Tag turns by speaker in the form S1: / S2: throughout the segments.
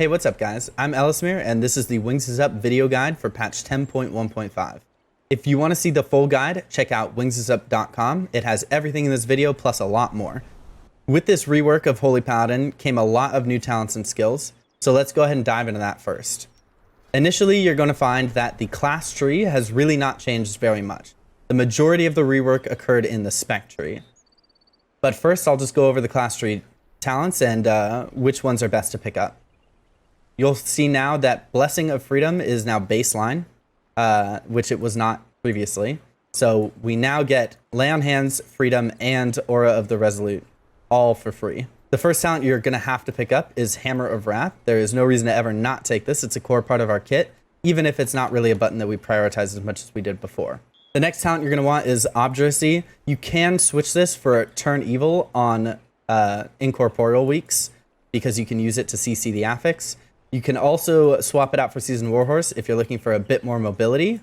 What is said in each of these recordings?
S1: Hey, what's up guys? I'm Ellesmere and this is the Wings is Up video guide for patch 10.1.5. If you want to see the full guide, check out wingsisup.com. It has everything in this video plus a lot more. With this rework of Holy Paladin came a lot of new talents and skills, so let's go ahead and dive into that first. Initially, you're going to find that the class tree has really not changed very much. The majority of the rework occurred in the Spec tree. But first, I'll just go over the class tree talents and which ones are best to pick up. You'll see now that Blessing of Freedom is now baseline, which it was not previously. So we now get Lay on Hands, Freedom, and Aura of the Resolute, all for free. The first talent you're going to have to pick up is Hammer of Wrath. There is no reason to ever not take this. It's a core part of our kit, even if it's not really a button that we prioritize as much as we did before. The next talent you're going to want is Obduracy. You can switch this for Turn Evil on Incorporeal weeks, because you can use it to CC the affix. You can also swap it out for Seasoned Warhorse if you're looking for a bit more mobility,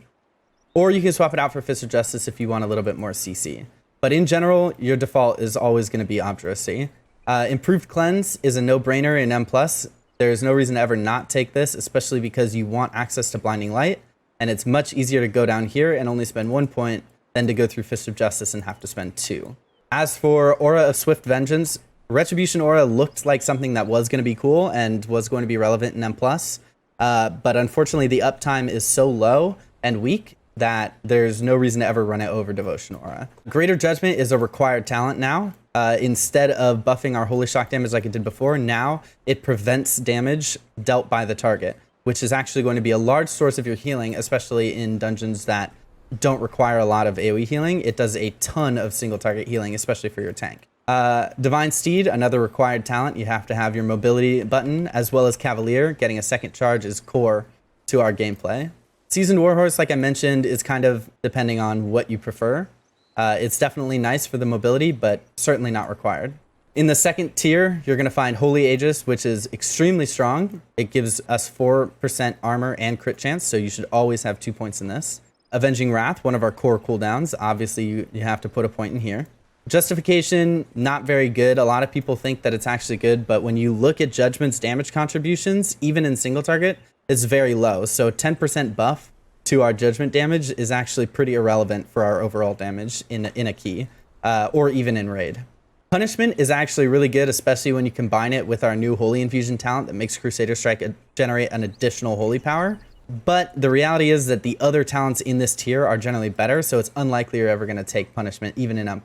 S1: or you can swap it out for Fist of Justice if you want a little bit more CC. But in general, your default is always going to be Obduracy. Improved Cleanse is a no-brainer in Mplus. There's no reason to ever not take this, especially because you want access to Blinding Light, and it's much easier to go down here and only spend 1 point than to go through Fist of Justice and have to spend 2. As for Aura of Swift Vengeance, Retribution Aura looked like something that was going to be cool and was going to be relevant in Mplus, but unfortunately the uptime is so low and weak that there's no reason to ever run it over Devotion Aura. Greater Judgment is a required talent now. Instead of buffing our Holy Shock damage like it did before, now it prevents damage dealt by the target, which is actually going to be a large source of your healing, especially in dungeons that don't require a lot of AoE healing. It does a ton of single target healing, especially for your tank. Divine Steed, another required talent. You have to have your mobility button, as well as Cavalier. Getting a second charge is core to our gameplay. Seasoned Warhorse, like I mentioned, is kind of depending on what you prefer. It's definitely nice for the mobility, but certainly not required. In the second tier, you're going to find Holy Aegis, which is extremely strong. It gives us 4% armor and crit chance, so you should always have 2 points in this. Avenging Wrath, one of our core cooldowns. Obviously, you have to put a point in here. Justification, not very good. A lot of people think that it's actually good, but when you look at Judgment's damage contributions, even in single target, it's very low. So 10% buff to our Judgment damage is actually pretty irrelevant for our overall damage in a key, or even in raid. Punishment is actually really good, especially when you combine it with our new Holy Infusion talent that makes Crusader Strike generate an additional Holy power. But the reality is that the other talents in this tier are generally better, so it's unlikely you're ever going to take Punishment, even in M+.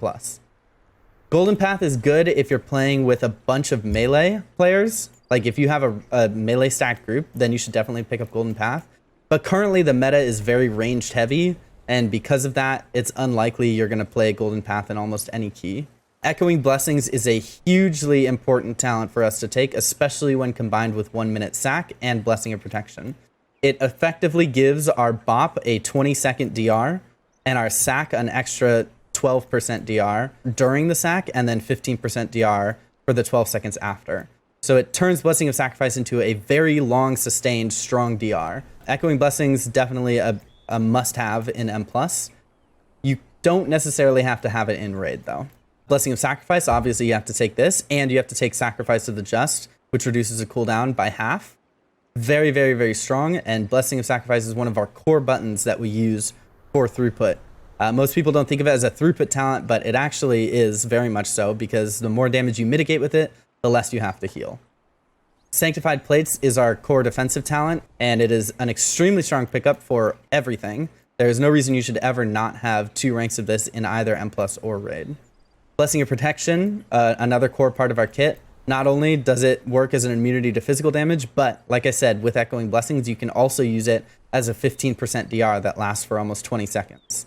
S1: Golden Path is good if you're playing with a bunch of melee players. Like if you have a melee stacked group, then you should definitely pick up Golden Path. But currently the meta is very ranged heavy, and because of that, it's unlikely you're going to play Golden Path in almost any key. Echoing Blessings is a hugely important talent for us to take, especially when combined with 1 minute sack and Blessing of Protection. It effectively gives our BOP a 20-second DR and our sack an extra 12% DR during the sack, and then 15% DR for the 12 seconds after. So it turns Blessing of Sacrifice into a very long, sustained, strong DR. Echoing Blessings, definitely a must-have in M+. You don't necessarily have to have it in raid, though. Blessing of Sacrifice, obviously you have to take this, and you have to take Sacrifice of the Just, which reduces a cooldown by half. Very, very, very strong, and Blessing of Sacrifice is one of our core buttons that we use for throughput. Most people don't think of it as a throughput talent, but it actually is very much so, because the more damage you mitigate with it, the less you have to heal. Sanctified Plates is our core defensive talent, and it is an extremely strong pickup for everything. There is no reason you should ever not have 2 ranks of this in either M+ or raid. Blessing of Protection, another core part of our kit. Not only does it work as an immunity to physical damage, but like I said, with Echoing Blessings, you can also use it as a 15% DR that lasts for almost 20 seconds.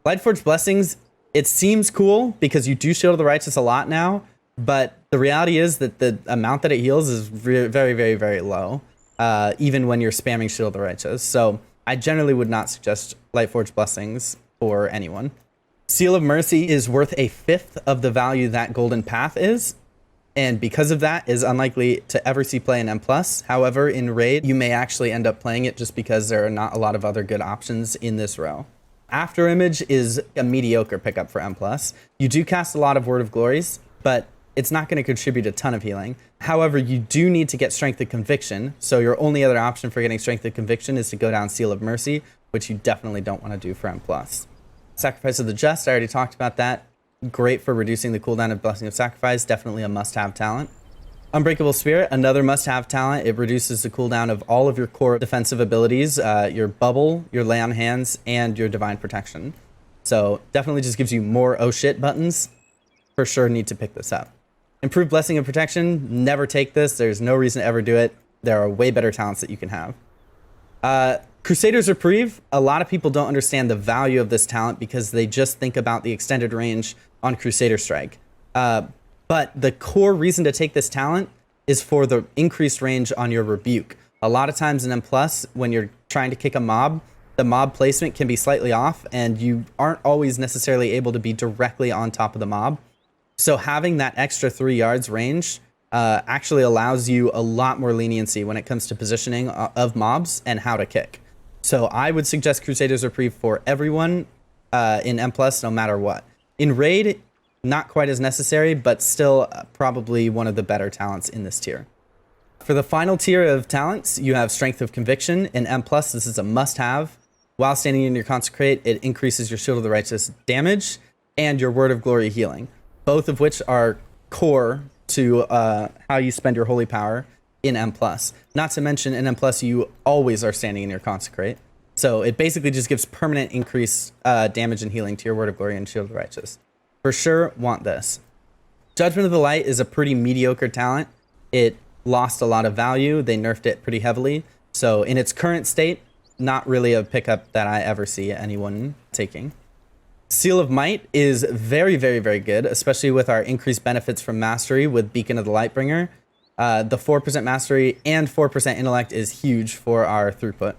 S1: Lightforged Blessings, it seems cool because you do Shield of the Righteous a lot now, but the reality is that the amount that it heals is very, very, very low, even when you're spamming Shield of the Righteous. So I generally would not suggest Lightforged Blessings for anyone. Seal of Mercy is worth a 1/5 of the value that Golden Path is, and because of that is unlikely to ever see play in M+. However, in raid, you may actually end up playing it just because there are not a lot of other good options in this row. After Image is a mediocre pickup for M+. You do cast a lot of Word of Glories, but it's not going to contribute a ton of healing. However, you do need to get Strength of Conviction, so your only other option for getting Strength of Conviction is to go down Seal of Mercy, which you definitely don't want to do for Mplus. Sacrifice of the Just, I already talked about that. Great for reducing the cooldown of Blessing of Sacrifice, definitely a must-have talent. Unbreakable Spirit, another must-have talent. It reduces the cooldown of all of your core defensive abilities, your Bubble, your Lay on Hands, and your Divine Protection. So definitely just gives you more oh shit buttons. For sure need to pick this up. Improved Blessing of Protection, never take this. There's no reason to ever do it. There are way better talents that you can have. Crusader's Reprieve, a lot of people don't understand the value of this talent because they just think about the extended range on Crusader Strike. But the core reason to take this talent is for the increased range on your Rebuke. A lot of times in M+, when you're trying to kick a mob, the mob placement can be slightly off and you aren't always necessarily able to be directly on top of the mob. So having that extra 3 yards range actually allows you a lot more leniency when it comes to positioning of mobs and how to kick. So I would suggest Crusader's Reprieve for everyone in M+, no matter what. In Raid, not quite as necessary, but still probably one of the better talents in this tier. For the final tier of talents, you have Strength of Conviction. In M+, this is a must-have. While standing in your Consecrate, it increases your Shield of the Righteous damage and your Word of Glory healing, both of which are core to how you spend your Holy Power in M+. Not to mention, in M+, you always are standing in your Consecrate. So it basically just gives permanent increased damage and healing to your Word of Glory and Shield of the Righteous. For sure, want this. Judgment of the Light is a pretty mediocre talent. It lost a lot of value. They nerfed it pretty heavily. So in its current state, not really a pickup that I ever see anyone taking. Seal of Might is very, very, very good, especially with our increased benefits from Mastery with Beacon of the Lightbringer. The 4% Mastery and 4% Intellect is huge for our throughput.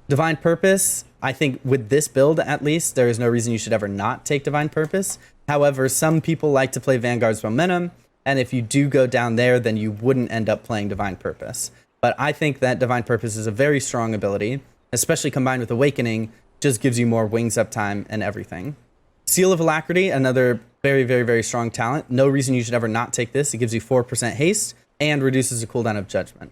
S1: Divine Purpose, I think with this build at least, there is no reason you should ever not take Divine Purpose. However, some people like to play Vanguard's Momentum, and if you do go down there, then you wouldn't end up playing Divine Purpose. But I think that Divine Purpose is a very strong ability, especially combined with Awakening, just gives you more wings up time and everything. Seal of Alacrity, another very, very, very strong talent. No reason you should ever not take this. It gives you 4% haste and reduces the cooldown of Judgment.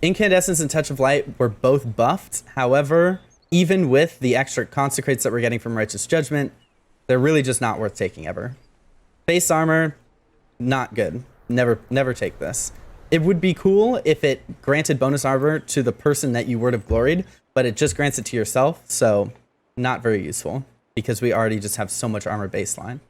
S1: Incandescence and Touch of Light were both buffed. However, even with the extra Consecrates that we're getting from Righteous Judgment, they're really just not worth taking ever. Base Armor, not good. Never take this. It would be cool if it granted bonus armor to the person that you Word of Gloried, but it just grants it to yourself, so not very useful because we already just have so much armor baseline.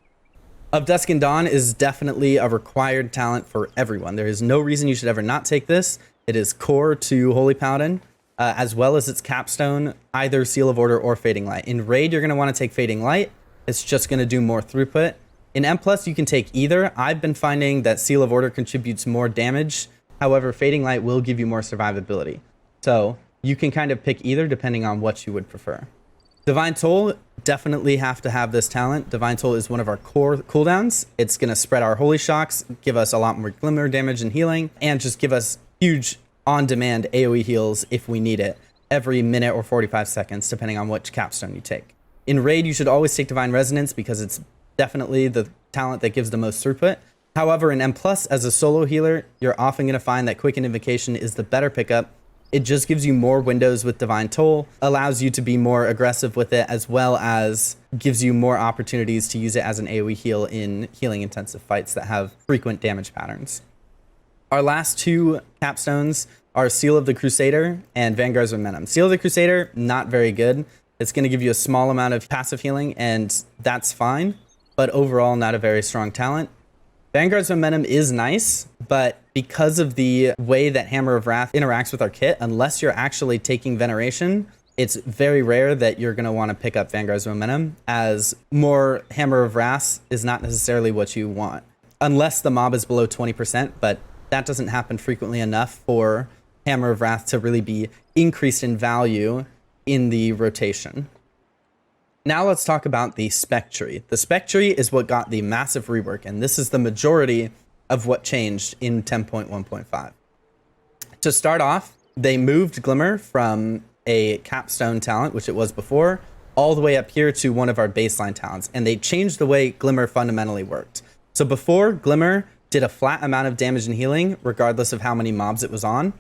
S1: Of Dusk and Dawn is definitely a required talent for everyone. There is no reason you should ever not take this. It is core to Holy Paladin, as well as its capstone, either Seal of Order or Fading Light. In Raid, you're going to want to take Fading Light. It's just going to do more throughput. In M+, you can take either. I've been finding that Seal of Order contributes more damage. However, Fading Light will give you more survivability. So you can kind of pick either depending on what you would prefer. Divine Toll, definitely have to have this talent. Divine Toll is one of our core cooldowns. It's going to spread our Holy Shocks, give us a lot more Glimmer damage and healing, and just give us huge on-demand AoE heals if we need it every minute or 45 seconds, depending on which capstone you take. In Raid, you should always take Divine Resonance because it's definitely the talent that gives the most throughput. However, in M+, as a solo healer, you're often going to find that Quicken Invocation is the better pickup. It just gives you more windows with Divine Toll, allows you to be more aggressive with it, as well as gives you more opportunities to use it as an AoE heal in healing intensive fights that have frequent damage patterns. Our last two capstones are Seal of the Crusader and Vanguard's Momentum. Seal of the Crusader, not very good. It's going to give you a small amount of passive healing, and that's fine, but overall not a very strong talent. Vanguard's Momentum is nice, but because of the way that Hammer of Wrath interacts with our kit, unless you're actually taking Veneration, it's very rare that you're going to want to pick up Vanguard's Momentum, as more Hammer of Wrath is not necessarily what you want. Unless the mob is below 20%, but that doesn't happen frequently enough for Hammer of Wrath to really be increased in value in the rotation. Now let's talk about the Spec tree. The Spec tree is what got the massive rework, and this is the majority of what changed in 10.1.5. To start off, they moved Glimmer from a capstone talent, which it was before, all the way up here to one of our baseline talents, and they changed the way Glimmer fundamentally worked. So before, Glimmer did a flat amount of damage and healing, regardless of how many mobs it was on.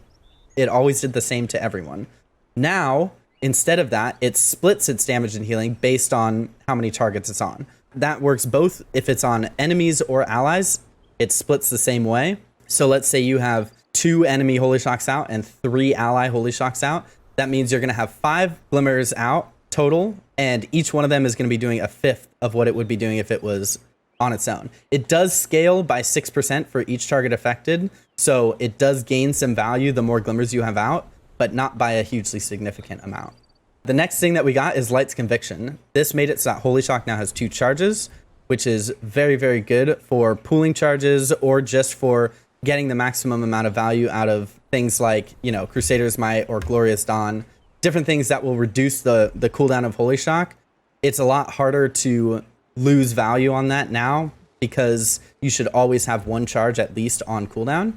S1: It always did the same to everyone. Now, instead of that, it splits its damage and healing based on how many targets it's on. That works both if it's on enemies or allies. It splits the same way. So let's say you have 2 enemy Holy Shocks out and 3 ally Holy Shocks out. That means you're going to have 5 Glimmers out total, and each one of them is going to be doing a fifth of what it would be doing if it was on its own. It does scale by 6% for each target affected, so it does gain some value the more Glimmers you have out, but not by a hugely significant amount. The next thing that we got is Light's Conviction. This made it so that Holy Shock now has 2 charges, which is very, very good for pooling charges or just for getting the maximum amount of value out of things like, you know, Crusader's Might or Glorious Dawn, different things that will reduce the cooldown of Holy Shock. It's a lot harder to lose value on that now because you should always have 1 charge at least on cooldown.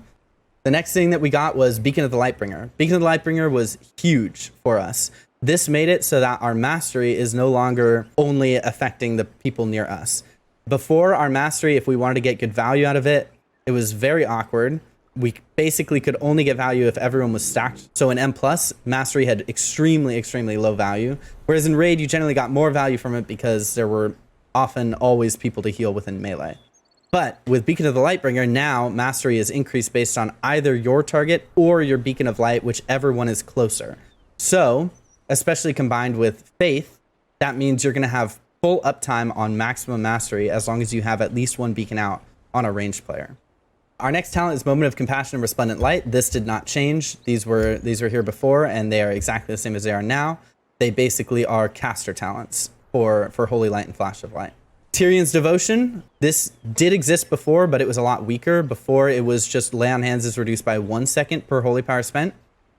S1: The next thing that we got was Beacon of the Lightbringer. Beacon of the Lightbringer was huge for us. This made it so that our mastery is no longer only affecting the people near us. Before, our mastery, if we wanted to get good value out of it, it was very awkward. We basically could only get value if everyone was stacked. So in Mplus, mastery had extremely, extremely low value. Whereas in Raid, you generally got more value from it because there were often always people to heal within melee. But with Beacon of the Lightbringer, now mastery is increased based on either your target or your Beacon of Light, whichever one is closer. So, especially combined with Faith, that means you're going to have full uptime on maximum mastery as long as you have at least 1 beacon out on a ranged player. Our next talent is Moment of Compassion and Resplendent Light. This did not change. These were here before, and they are exactly the same as they are now. They basically are caster talents for Holy Light and Flash of Light. Tyrion's Devotion. This did exist before, but it was a lot weaker. Before, it was just Lay on Hands is reduced by 1 second per Holy Power spent.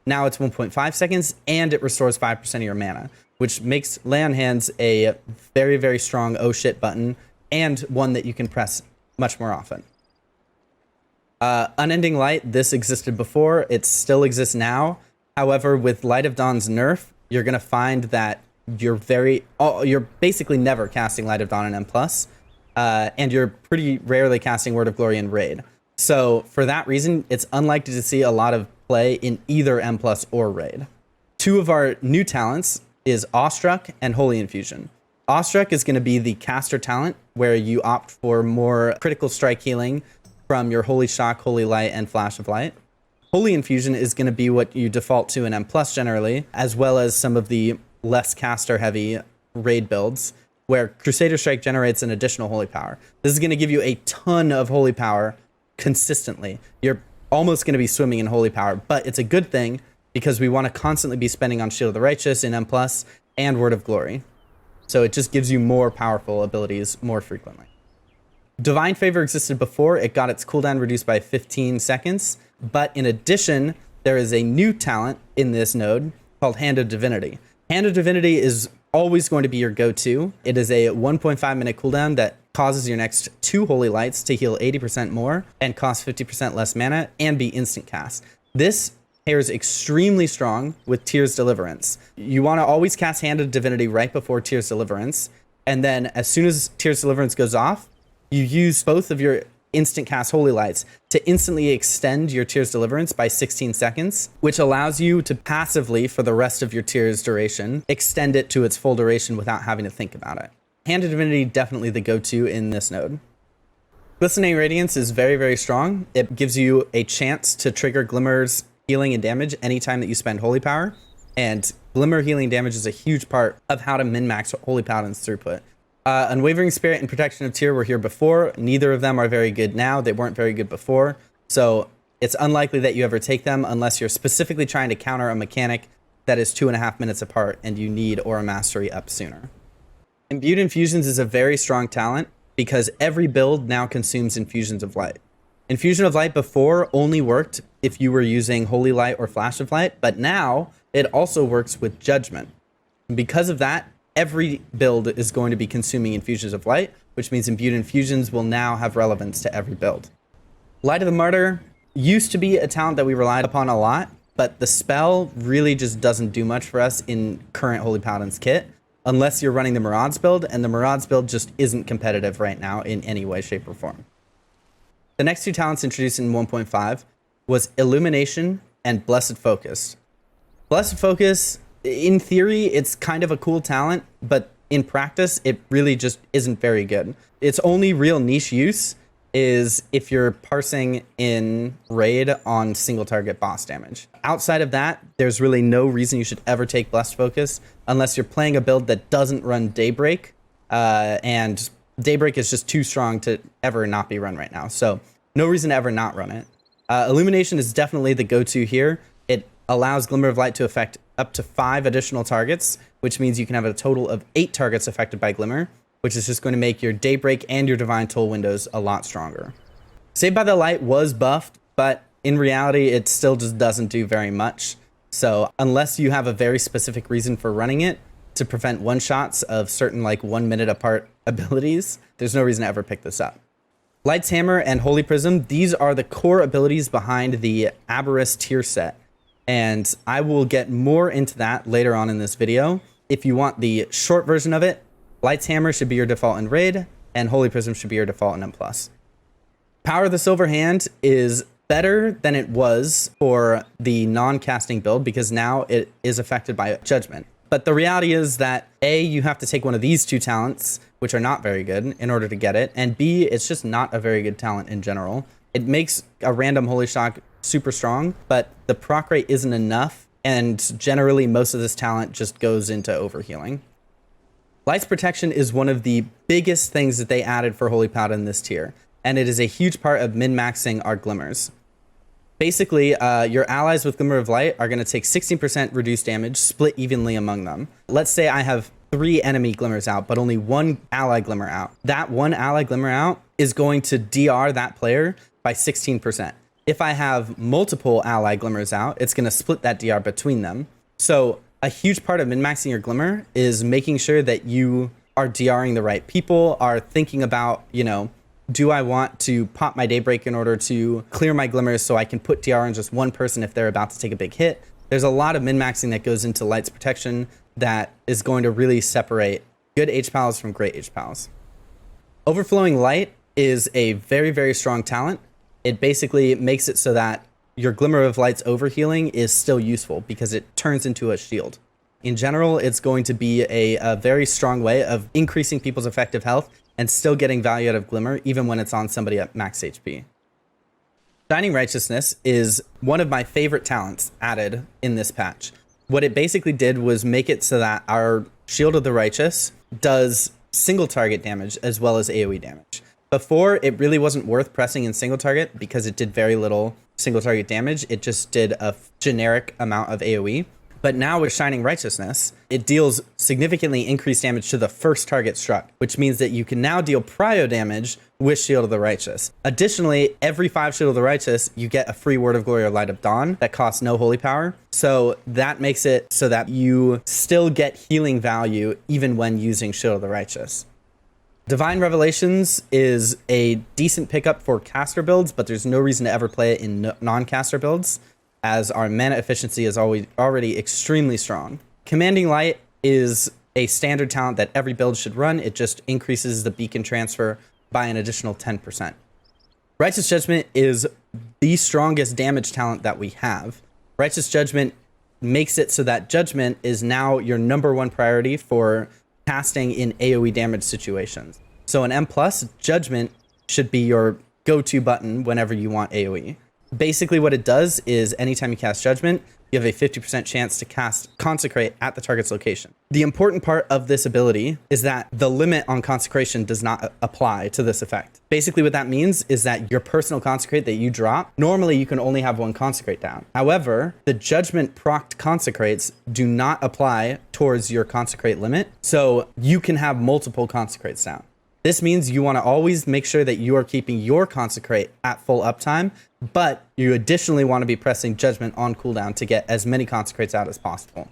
S1: Now it's 1.5 seconds, and it restores 5% of your mana, which makes Lay on Hands a very, very strong oh shit button, and one that you can press much more often. Unending Light, this existed before. It still exists now. However, with Light of Dawn's nerf, you're going to find that you're basically never casting Light of Dawn in Mplus, and you're pretty rarely casting Word of Glory in Raid. So for that reason, it's unlikely to see a lot of play in either Mplus or Raid. 2 of our new talents is Awestruck and Holy Infusion. Awestruck is going to be the caster talent, where you opt for more critical strike healing from your Holy Shock, Holy Light, and Flash of Light. Holy Infusion is going to be what you default to in Mplus generally, as well as some of the less caster-heavy Raid builds, where Crusader Strike generates an additional Holy Power. This is going to give you a ton of Holy Power consistently. You're almost going to be swimming in Holy Power, but it's a good thing because we want to constantly be spending on Shield of the Righteous in Mplus and Word of Glory. So it just gives you more powerful abilities more frequently. Divine Favor existed before. It got its cooldown reduced by 15 seconds, but in addition, there is a new talent in this node called Hand of Divinity. Hand of Divinity is always going to be your go-to. It is a 1.5 minute cooldown that causes your next 2 Holy Lights to heal 80% more and cost 50% less mana and be instant cast. This pairs extremely strong with Tears Deliverance. You want to always cast Hand of Divinity right before Tears Deliverance, and then as soon as Tears Deliverance goes off, you use both of your instant cast Holy Lights to instantly extend your Tears Deliverance by 16 seconds, which allows you to passively, for the rest of your Tears duration, extend it to its full duration without having to think about it. Hand of Divinity, definitely the go-to in this node. Glistening Radiance is very, very strong. It gives you a chance to trigger Glimmer's healing and damage anytime that you spend Holy Power, and Glimmer healing damage is a huge part of how to min-max Holy Paladin's throughput. Unwavering Spirit and Protection of Tyr were here before. Neither of them are very good now. They weren't very good before. So it's unlikely that you ever take them unless you're specifically trying to counter a mechanic that is 2.5 minutes apart and you need Aura Mastery up sooner. Imbued Infusions is a very strong talent because every build now consumes Infusions of Light. Infusion of Light before only worked if you were using Holy Light or Flash of Light, but now it also works with Judgment. And because of that, every build is going to be consuming Infusions of Light, which means Imbued Infusions will now have relevance to every build. Light of the Martyr used to be a talent that we relied upon a lot, but the spell really just doesn't do much for us in current Holy Paladin's kit, unless you're running the Maraud's build, and the Maraud's build just isn't competitive right now in any way, shape, or form. The next two talents introduced in 1.5 was Illumination and Blessed Focus. Blessed Focus, in theory, it's kind of a cool talent, but in practice, it really just isn't very good. Its only real niche use is if you're parsing in raid on single target boss damage. Outside of that, there's really no reason you should ever take Blessed Focus unless you're playing a build that doesn't run Daybreak, and Daybreak is just too strong to ever not be run right now. So no reason to ever not run it. Illumination is definitely the go-to here. It allows Glimmer of Light to affect up to 5 additional targets, which means you can have a total of 8 targets affected by Glimmer, which is just going to make your Daybreak and your Divine Toll windows a lot stronger. Saved by the Light was buffed, but in reality, it still just doesn't do very much. So unless you have a very specific reason for running it to prevent one-shots of certain 1 minute apart abilities, there's no reason to ever pick this up. Light's Hammer and Holy Prism, these are the core abilities behind the Aberrus tier set. And I will get more into that later on in this video. If you want the short version of it, Light's Hammer should be your default in Raid, and Holy Prism should be your default in Mplus. Power of the Silver Hand is better than it was for the non-casting build because now it is affected by Judgment. But the reality is that A, you have to take one of these two talents, which are not very good, in order to get it, and B, it's just not a very good talent in general. It makes a random Holy Shock super strong, but the proc rate isn't enough, and generally most of this talent just goes into overhealing. Light's Protection is one of the biggest things that they added for Holy Paladin in this tier, and it is a huge part of min-maxing our Glimmers. Basically, your allies with Glimmer of Light are going to take 16% reduced damage, split evenly among them. Let's say I have 3 enemy Glimmers out, but only 1 ally Glimmer out. That 1 ally Glimmer out is going to DR that player by 16%. If I have multiple ally Glimmers out, it's going to split that DR between them. So a huge part of min-maxing your Glimmer is making sure that you are DRing the right people, are thinking about, do I want to pop my Daybreak in order to clear my Glimmers so I can put DR on just one person if they're about to take a big hit? There's a lot of min-maxing that goes into Light's Protection that is going to really separate good HPALs from great HPALs. Overflowing Light is a very, very strong talent. It basically makes it so that your Glimmer of Light's overhealing is still useful because it turns into a shield. In general, it's going to be a very strong way of increasing people's effective health and still getting value out of Glimmer even when it's on somebody at max HP. Shining Righteousness is one of my favorite talents added in this patch. What it basically did was make it so that our Shield of the Righteous does single target damage as well as AoE damage. Before, it really wasn't worth pressing in single target because it did very little single target damage. It just did a generic amount of AoE. But now with Shining Righteousness, it deals significantly increased damage to the first target struck, which means that you can now deal prio damage with Shield of the Righteous. Additionally, every 5 Shield of the Righteous, you get a free Word of Glory or Light of Dawn that costs no holy power. So that makes it so that you still get healing value even when using Shield of the Righteous. Divine Revelations is a decent pickup for caster builds, but there's no reason to ever play it in non-caster builds, as our mana efficiency is already extremely strong. Commanding Light is a standard talent that every build should run. It just increases the beacon transfer by an additional 10%. Righteous Judgment is the strongest damage talent that we have. Righteous Judgment makes it so that Judgment is now your #1 priority for casting in AoE damage situations. So in Mplus, Judgment should be your go-to button whenever you want AoE. Basically what it does is anytime you cast Judgment, you have a 50% chance to cast Consecrate at the target's location. The important part of this ability is that the limit on Consecration does not apply to this effect. Basically what that means is that your personal Consecrate that you drop, normally you can only have 1 Consecrate down. However, the Judgment procced Consecrates do not apply towards your Consecrate limit, so you can have multiple Consecrates down. This means you want to always make sure that you are keeping your Consecrate at full uptime, but you additionally want to be pressing Judgment on cooldown to get as many Consecrates out as possible.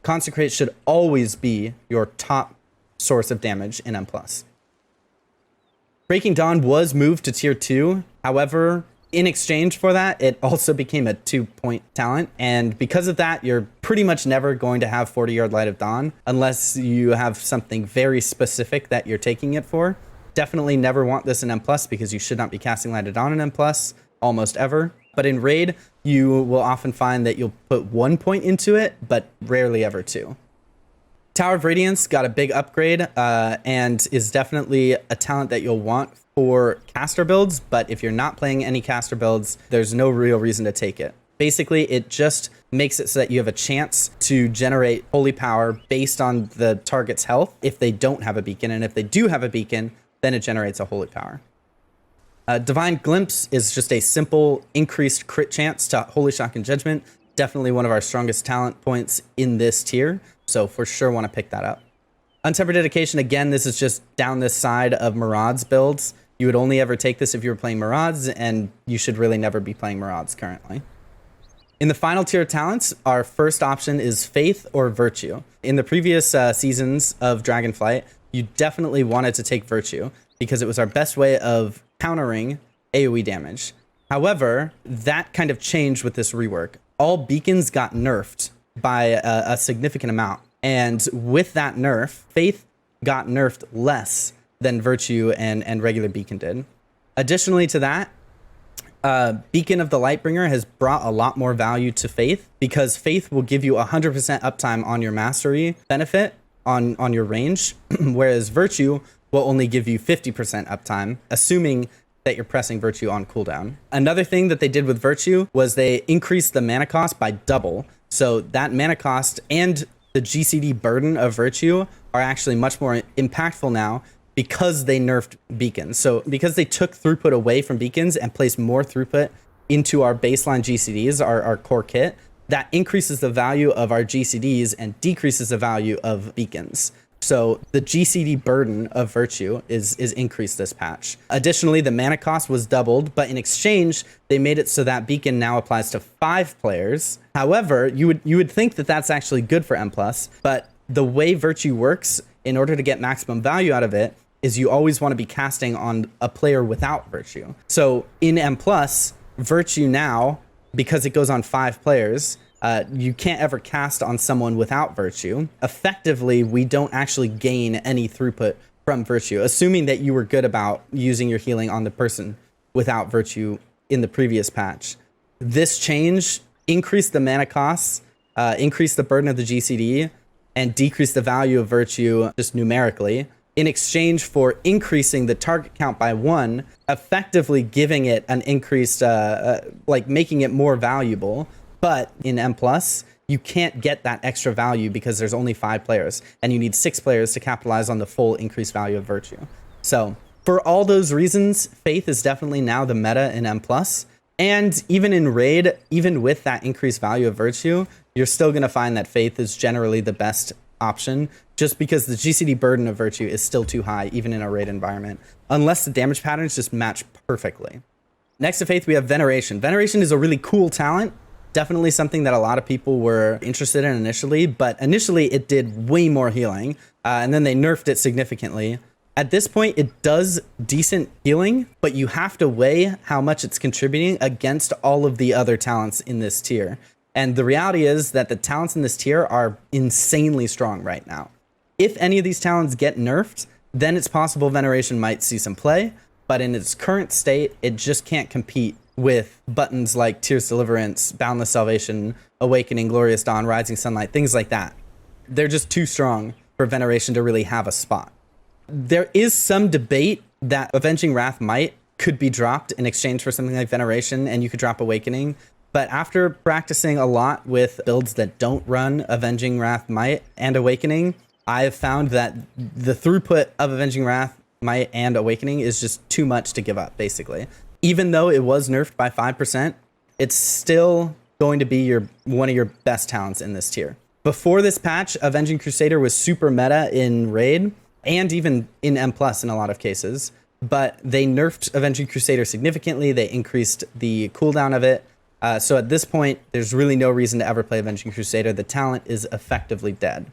S1: Consecrate should always be your top source of damage in Mplus. Breaking Dawn was moved to tier 2. However, in exchange for that, it also became a 2-point talent. And because of that, you're pretty much never going to have 40-yard Light of Dawn unless you have something very specific that you're taking it for. Definitely never want this in Mplus because you should not be casting Light at Dawn in Mplus almost ever. But in Raid, you will often find that you'll put 1 point into it, but rarely ever 2. Tower of Radiance got a big upgrade and is definitely a talent that you'll want for caster builds, but if you're not playing any caster builds, there's no real reason to take it. Basically, it just makes it so that you have a chance to generate holy power based on the target's health if they don't have a beacon, and if they do have a beacon, then it generates a holy power. Divine Glimpse is just a simple increased crit chance to Holy Shock and Judgment. Definitely one of our strongest talent points in this tier, so for sure want to pick that up. Untempered Dedication, again, this is just down this side of Maraud's builds. You would only ever take this if you were playing Marauds, and you should really never be playing Marauds currently. In the final tier of talents, our first option is Faith or Virtue. In the previous seasons of Dragonflight, you definitely wanted to take Virtue because it was our best way of countering AoE damage. However, that kind of changed with this rework. All beacons got nerfed by a significant amount. And with that nerf, Faith got nerfed less than Virtue and regular beacon did. Additionally to that, Beacon of the Lightbringer has brought a lot more value to Faith because Faith will give you 100% uptime on your mastery benefit on your range, whereas Virtue will only give you 50% uptime, assuming that you're pressing Virtue on cooldown. Another thing that they did with Virtue was they increased the mana cost by double. So that mana cost and the GCD burden of Virtue are actually much more impactful now because they nerfed beacons. So because they took throughput away from beacons and placed more throughput into our baseline GCDs, our core kit, that increases the value of our GCDs and decreases the value of beacons. So the GCD burden of Virtue is increased this patch. Additionally, the mana cost was doubled, but in exchange, they made it so that beacon now applies to 5 players. However, you would think that that's actually good for Mplus, but the way Virtue works, in order to get maximum value out of it, is you always want to be casting on a player without Virtue. So in Mplus, Virtue now, because it goes on 5 players, you can't ever cast on someone without Virtue. Effectively, we don't actually gain any throughput from Virtue, assuming that you were good about using your healing on the person without Virtue in the previous patch. This change increased the mana costs, increased the burden of the GCD, and decreased the value of Virtue just numerically, in exchange for increasing the target count by 1, effectively giving it an increased, like making it more valuable. But in Mplus, you can't get that extra value because there's only 5 players, and you need 6 players to capitalize on the full increased value of Virtue. So for all those reasons, Faith is definitely now the meta in Mplus. And even in Raid, even with that increased value of Virtue, you're still going to find that Faith is generally the best option, just because the GCD burden of Virtue is still too high, even in a Raid environment, unless the damage patterns just match perfectly. Next to Faith, we have Veneration. Veneration is a really cool talent. Definitely something that a lot of people were interested in initially, but initially it did way more healing, and then they nerfed it significantly. At this point, it does decent healing, but you have to weigh how much it's contributing against all of the other talents in this tier. And the reality is that the talents in this tier are insanely strong right now. If any of these talents get nerfed, then it's possible Veneration might see some play, but in its current state, it just can't compete with buttons like Tears Deliverance, Boundless Salvation, Awakening, Glorious Dawn, Rising Sunlight, things like that. They're just too strong for Veneration to really have a spot. There is some debate that Avenging Wrath Might could be dropped in exchange for something like Veneration, and you could drop Awakening. But after practicing a lot with builds that don't run Avenging Wrath Might and Awakening, I have found that the throughput of Avenging Wrath Might and Awakening is just too much to give up, basically. Even though it was nerfed by 5%, it's still going to be one of your best talents in this tier. Before this patch, Avenging Crusader was super meta in Raid, and even in Mplus in a lot of cases. But they nerfed Avenging Crusader significantly. They increased the cooldown of it. So at this point, there's really no reason to ever play Avenging Crusader. The talent is effectively dead,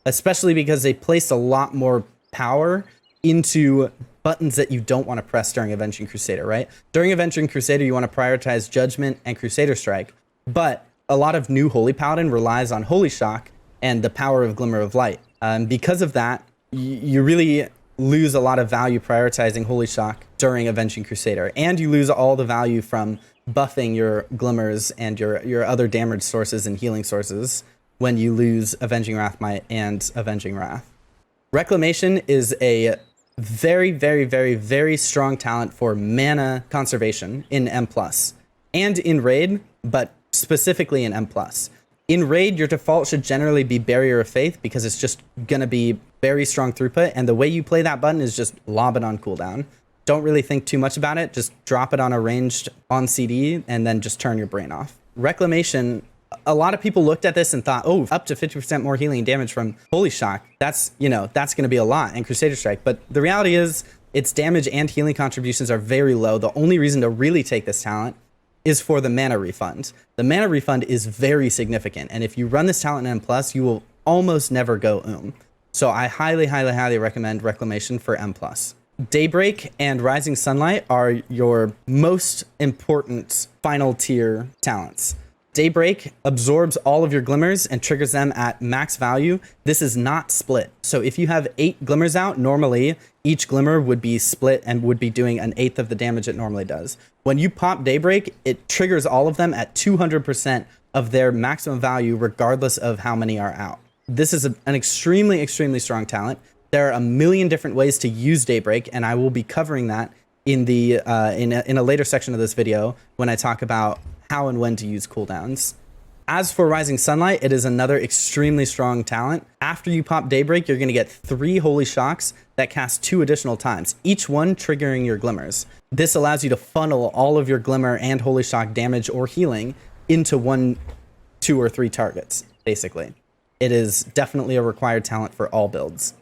S1: especially because they placed a lot more power into buttons that you don't want to press during Avenging Crusader, right? During Avenging Crusader, you want to prioritize Judgment and Crusader Strike, but a lot of new Holy Paladin relies on Holy Shock and the power of Glimmer of Light. Because of that, you really lose a lot of value prioritizing Holy Shock during Avenging Crusader, and you lose all the value from buffing your glimmers and your other damage sources and healing sources when you lose Avenging Wrathmight and Avenging Wrath. Reclamation is a very, very, very, very strong talent for mana conservation in Mplus and in Raid, but specifically in Mplus. In Raid, your default should generally be Barrier of Faith because it's just going to be very strong throughput, and the way you play that button is just lob it on cooldown. Don't really think too much about it, just drop it on a ranged on CD and then just turn your brain off. Reclamation, a lot of people looked at this and thought, oh, up to 50% more healing and damage from Holy Shock. That's going to be a lot in Crusader Strike. But the reality is its damage and healing contributions are very low. The only reason to really take this talent is for the mana refund. The mana refund is very significant. And if you run this talent in M+, you will almost never go So I highly, highly, highly recommend Reclamation for M+. Daybreak and Rising Sunlight are your most important final tier talents. Daybreak absorbs all of your glimmers and triggers them at max value. This is not split. So if you have 8 glimmers out, normally each glimmer would be split and would be doing 1/8 of the damage it normally does. When you pop Daybreak, it triggers all of them at 200% of their maximum value, regardless of how many are out. This is an extremely, extremely strong talent. There are a million different ways to use Daybreak, and I will be covering that in the in a later section of this video when I talk about how and when to use cooldowns. As for Rising Sunlight, it is another extremely strong talent. After you pop Daybreak, you're going to get 3 Holy Shocks that cast 2 additional times, each one triggering your glimmers. This allows you to funnel all of your glimmer and Holy Shock damage or healing into 1, 2, or 3 targets, basically. It is definitely a required talent for all builds.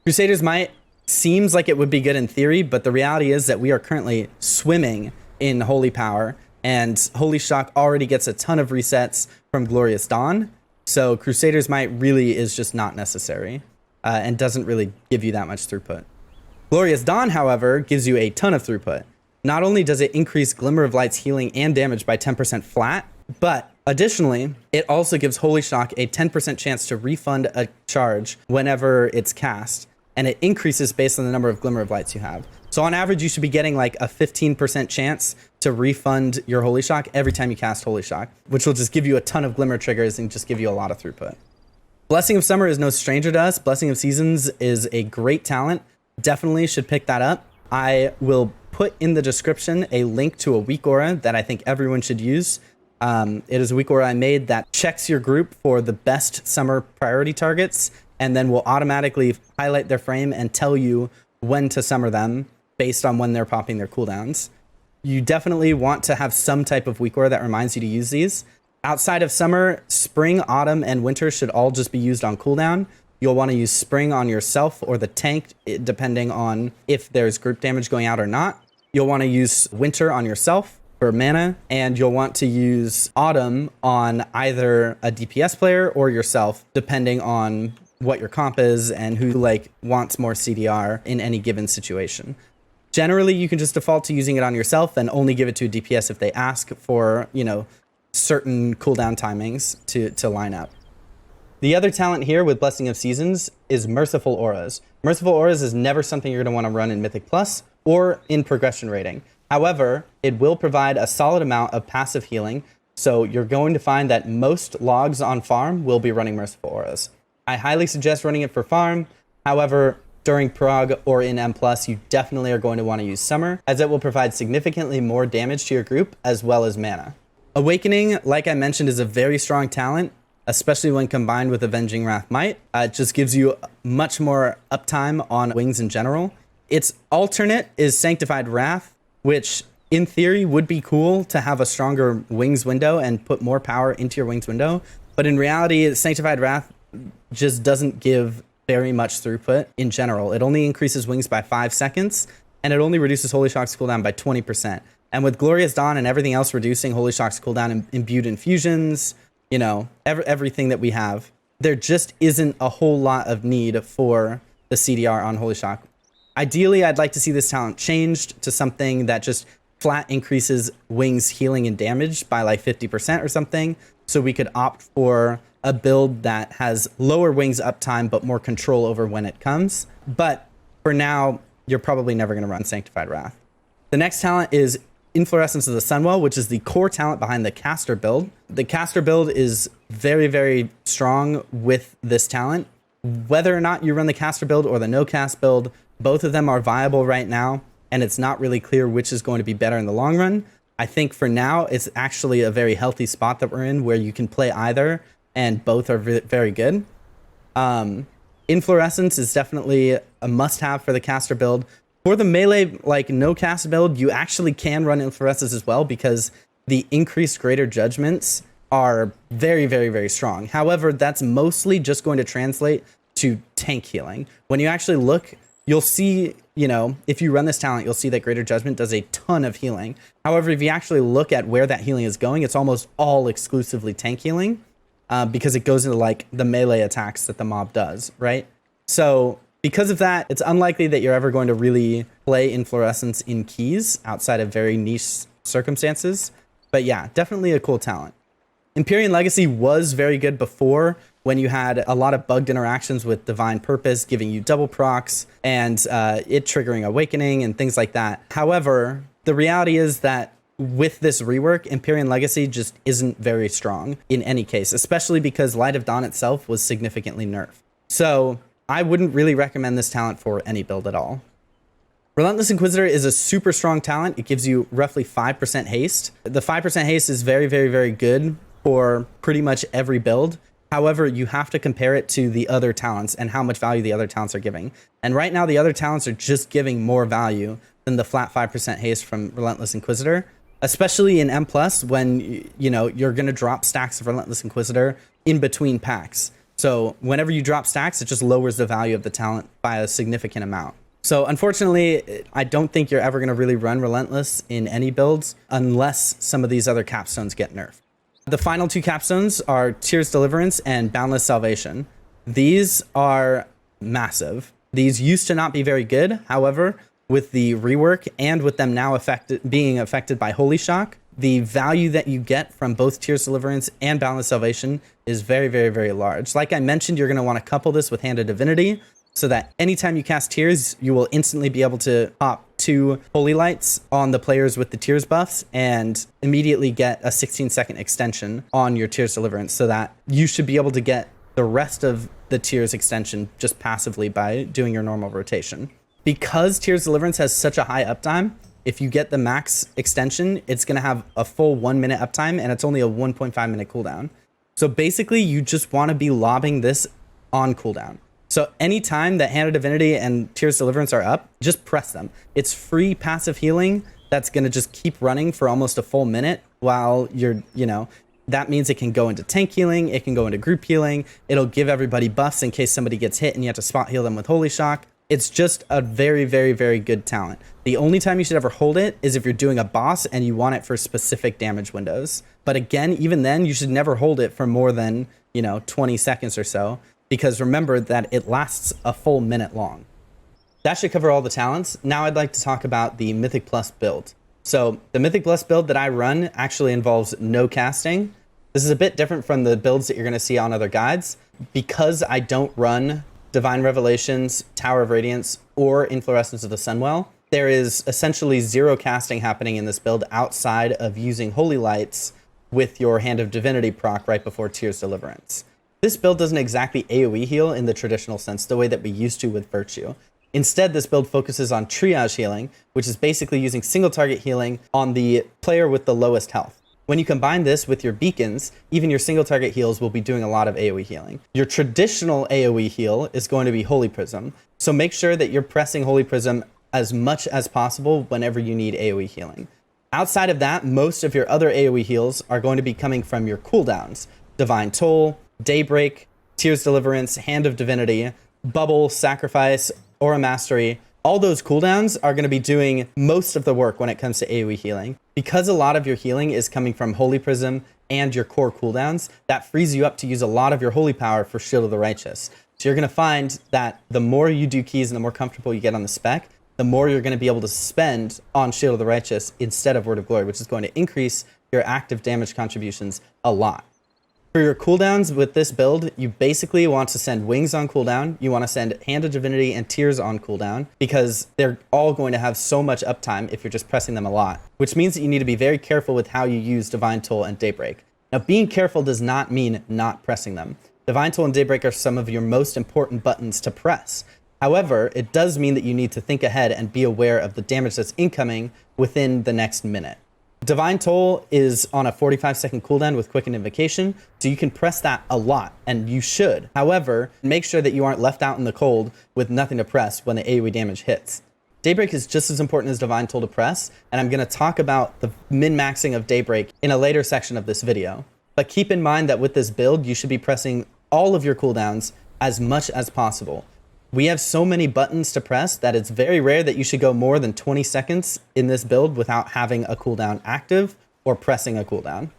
S1: Crusader's Might seems like it would be good in theory, but the reality is that we are currently swimming in Holy Power, and Holy Shock already gets a ton of resets from Glorious Dawn, so Crusader's Might really is just not necessary and doesn't really give you that much throughput. Glorious Dawn, however, gives you a ton of throughput. Not only does it increase Glimmer of Light's healing and damage by 10% flat, but additionally, it also gives Holy Shock a 10% chance to refund a charge whenever it's cast, and it increases based on the number of Glimmer of Lights you have. So on average, you should be getting like a 15% chance to refund your Holy Shock every time you cast Holy Shock, which will just give you a ton of Glimmer triggers and just give you a lot of throughput. Blessing of Summer is no stranger to us. Blessing of Seasons is a great talent. Definitely should pick that up. I will put in the description a link to a weak aura that I think everyone should use. It is a weak aura I made that checks your group for the best summer priority targets and then will automatically highlight their frame and tell you when to summer them based on when they're popping their cooldowns. You definitely want to have some type of weak aura that reminds you to use these. Outside of summer, spring, autumn, and winter should all just be used on cooldown. You'll want to use spring on yourself or the tank, depending on if there's group damage going out or not. You'll want to use winter on yourself for mana, and you'll want to use autumn on either a DPS player or yourself, depending on what your comp is and who wants more CDR in any given situation. Generally, you can just default to using it on yourself and only give it to a DPS if they ask for, certain cooldown timings to line up. The other talent here with Blessing of Seasons is Merciful Auras. Merciful Auras is never something you're going to want to run in Mythic Plus or in progression rating. However, it will provide a solid amount of passive healing, so you're going to find that most logs on farm will be running Merciful Auras. I highly suggest running it for farm. However, during prog or in M+, you definitely are going to want to use Summer, as it will provide significantly more damage to your group as well as mana. Awakening, like I mentioned, is a very strong talent, especially when combined with Avenging Wrath Might. It just gives you much more uptime on wings in general. Its alternate is Sanctified Wrath, which in theory would be cool to have a stronger wings window and put more power into your wings window. But in reality, Sanctified Wrath just doesn't give very much throughput in general. It only increases wings by 5 seconds, and it only reduces Holy Shock's cooldown by 20%. And with Glorious Dawn and everything else reducing Holy Shock's cooldown and imbued infusions, everything that we have, there just isn't a whole lot of need for the CDR on Holy Shock. Ideally, I'd like to see this talent changed to something that just flat increases wings healing and damage by like 50% or something, so we could opt for a build that has lower wings uptime but more control over when it comes. But for now, you're probably never going to run Sanctified Wrath. The next talent is Inflorescence of the Sunwell, which is the core talent behind the caster build. The caster build is very, very strong with this talent. Whether or not you run the caster build or the no cast build, both of them are viable right now, and it's not really clear which is going to be better in the long run. I think for now, it's actually a very healthy spot that we're in where you can play either, and both are very good. Inflorescence is definitely a must-have for the caster build. For the melee, like no cast build, you actually can run Inflorescence as well because the increased greater judgments are very, very, very strong. However, that's mostly just going to translate to tank healing. When you actually look, you'll see, you know, if you run this talent, you'll see that Greater Judgment does a ton of healing. However, if you actually look at where that healing is going, it's almost all exclusively tank healing because it goes into like the melee attacks that the mob does, right? So because of that, it's unlikely that you're ever going to really play Inflorescence in keys outside of very niche circumstances. But yeah, definitely a cool talent. Empyrean Legacy was very good before when you had a lot of bugged interactions with Divine Purpose, giving you double procs and it triggering Awakening and things like that. However, the reality is that with this rework, Empyrean Legacy just isn't very strong in any case, especially because Light of Dawn itself was significantly nerfed. So I wouldn't really recommend this talent for any build at all. Relentless Inquisitor is a super strong talent. It gives you roughly 5% haste. The 5% haste is very, very, very good for pretty much every build. However, you have to compare it to the other talents and how much value the other talents are giving. And right now, the other talents are just giving more value than the flat 5% haste from Relentless Inquisitor, especially in Mplus when you know you're going to drop stacks of Relentless Inquisitor in between packs. So whenever you drop stacks, it just lowers the value of the talent by a significant amount. So unfortunately, I don't think you're ever going to really run Relentless in any builds unless some of these other capstones get nerfed. The final two capstones are Tears Deliverance and Boundless Salvation. These are massive. These used to not be very good. However, with the rework and with them now being affected by Holy Shock, the value that you get from both Tears Deliverance and Boundless Salvation is very, very, very large. Like I mentioned, you're going to want to couple this with Hand of Divinity so that anytime you cast Tears, you will instantly be able to pop 2 Holy Lights on the players with the Tears buffs and immediately get a 16-second extension on your Tears Deliverance so that you should be able to get the rest of the Tears extension just passively by doing your normal rotation. Because Tears Deliverance has such a high uptime, if you get the max extension, it's going to have a full 1 minute uptime and it's only a 1.5 minute cooldown. So basically, you just want to be lobbing this on cooldown. So anytime that Hand of Divinity and Tears Deliverance are up, just press them. It's free passive healing that's going to just keep running for almost a full minute while you're, you know, that means it can go into tank healing, it can go into group healing, it'll give everybody buffs in case somebody gets hit and you have to spot heal them with Holy Shock. It's just a very, very, very good talent. The only time you should ever hold it is if you're doing a boss and you want it for specific damage windows. But again, even then, you should never hold it for more than, 20 seconds or so, because remember that it lasts a full minute long. That should cover all the talents. Now I'd like to talk about the Mythic Plus build. So the Mythic Plus build that I run actually involves no casting. This is a bit different from the builds that you're going to see on other guides. Because I don't run Divine Revelations, Tower of Radiance, or Inflorescence of the Sunwell, there is essentially zero casting happening in this build outside of using Holy Lights with your Hand of Divinity proc right before Tears Deliverance. This build doesn't exactly AoE heal in the traditional sense, the way that we used to with Virtue. Instead, this build focuses on triage healing, which is basically using single target healing on the player with the lowest health. When you combine this with your beacons, even your single target heals will be doing a lot of AoE healing. Your traditional AoE heal is going to be Holy Prism, so make sure that you're pressing Holy Prism as much as possible whenever you need AoE healing. Outside of that, most of your other AoE heals are going to be coming from your cooldowns. Divine Toll, Daybreak, Tears Deliverance, Hand of Divinity, Bubble, Sacrifice, Aura Mastery. All those cooldowns are going to be doing most of the work when it comes to AoE healing. Because a lot of your healing is coming from Holy Prism and your core cooldowns, that frees you up to use a lot of your Holy Power for Shield of the Righteous. So you're going to find that the more you do keys and the more comfortable you get on the spec, the more you're going to be able to spend on Shield of the Righteous instead of Word of Glory, which is going to increase your active damage contributions a lot. For your cooldowns with this build, you basically want to send Wings on cooldown, you want to send Hand of Divinity and Tears on cooldown, because they're all going to have so much uptime if you're just pressing them a lot, which means that you need to be very careful with how you use Divine Toll and Daybreak. Now, being careful does not mean not pressing them. Divine Toll and Daybreak are some of your most important buttons to press. However, it does mean that you need to think ahead and be aware of the damage that's incoming within the next minute. Divine Toll is on a 45-second cooldown with Quicken Invocation, so you can press that a lot, and you should. However, make sure that you aren't left out in the cold with nothing to press when the AoE damage hits. Daybreak is just as important as Divine Toll to press, and I'm going to talk about the min-maxing of Daybreak in a later section of this video. But keep in mind that with this build, you should be pressing all of your cooldowns as much as possible. We have so many buttons to press that it's very rare that you should go more than 20 seconds in this build without having a cooldown active or pressing a cooldown.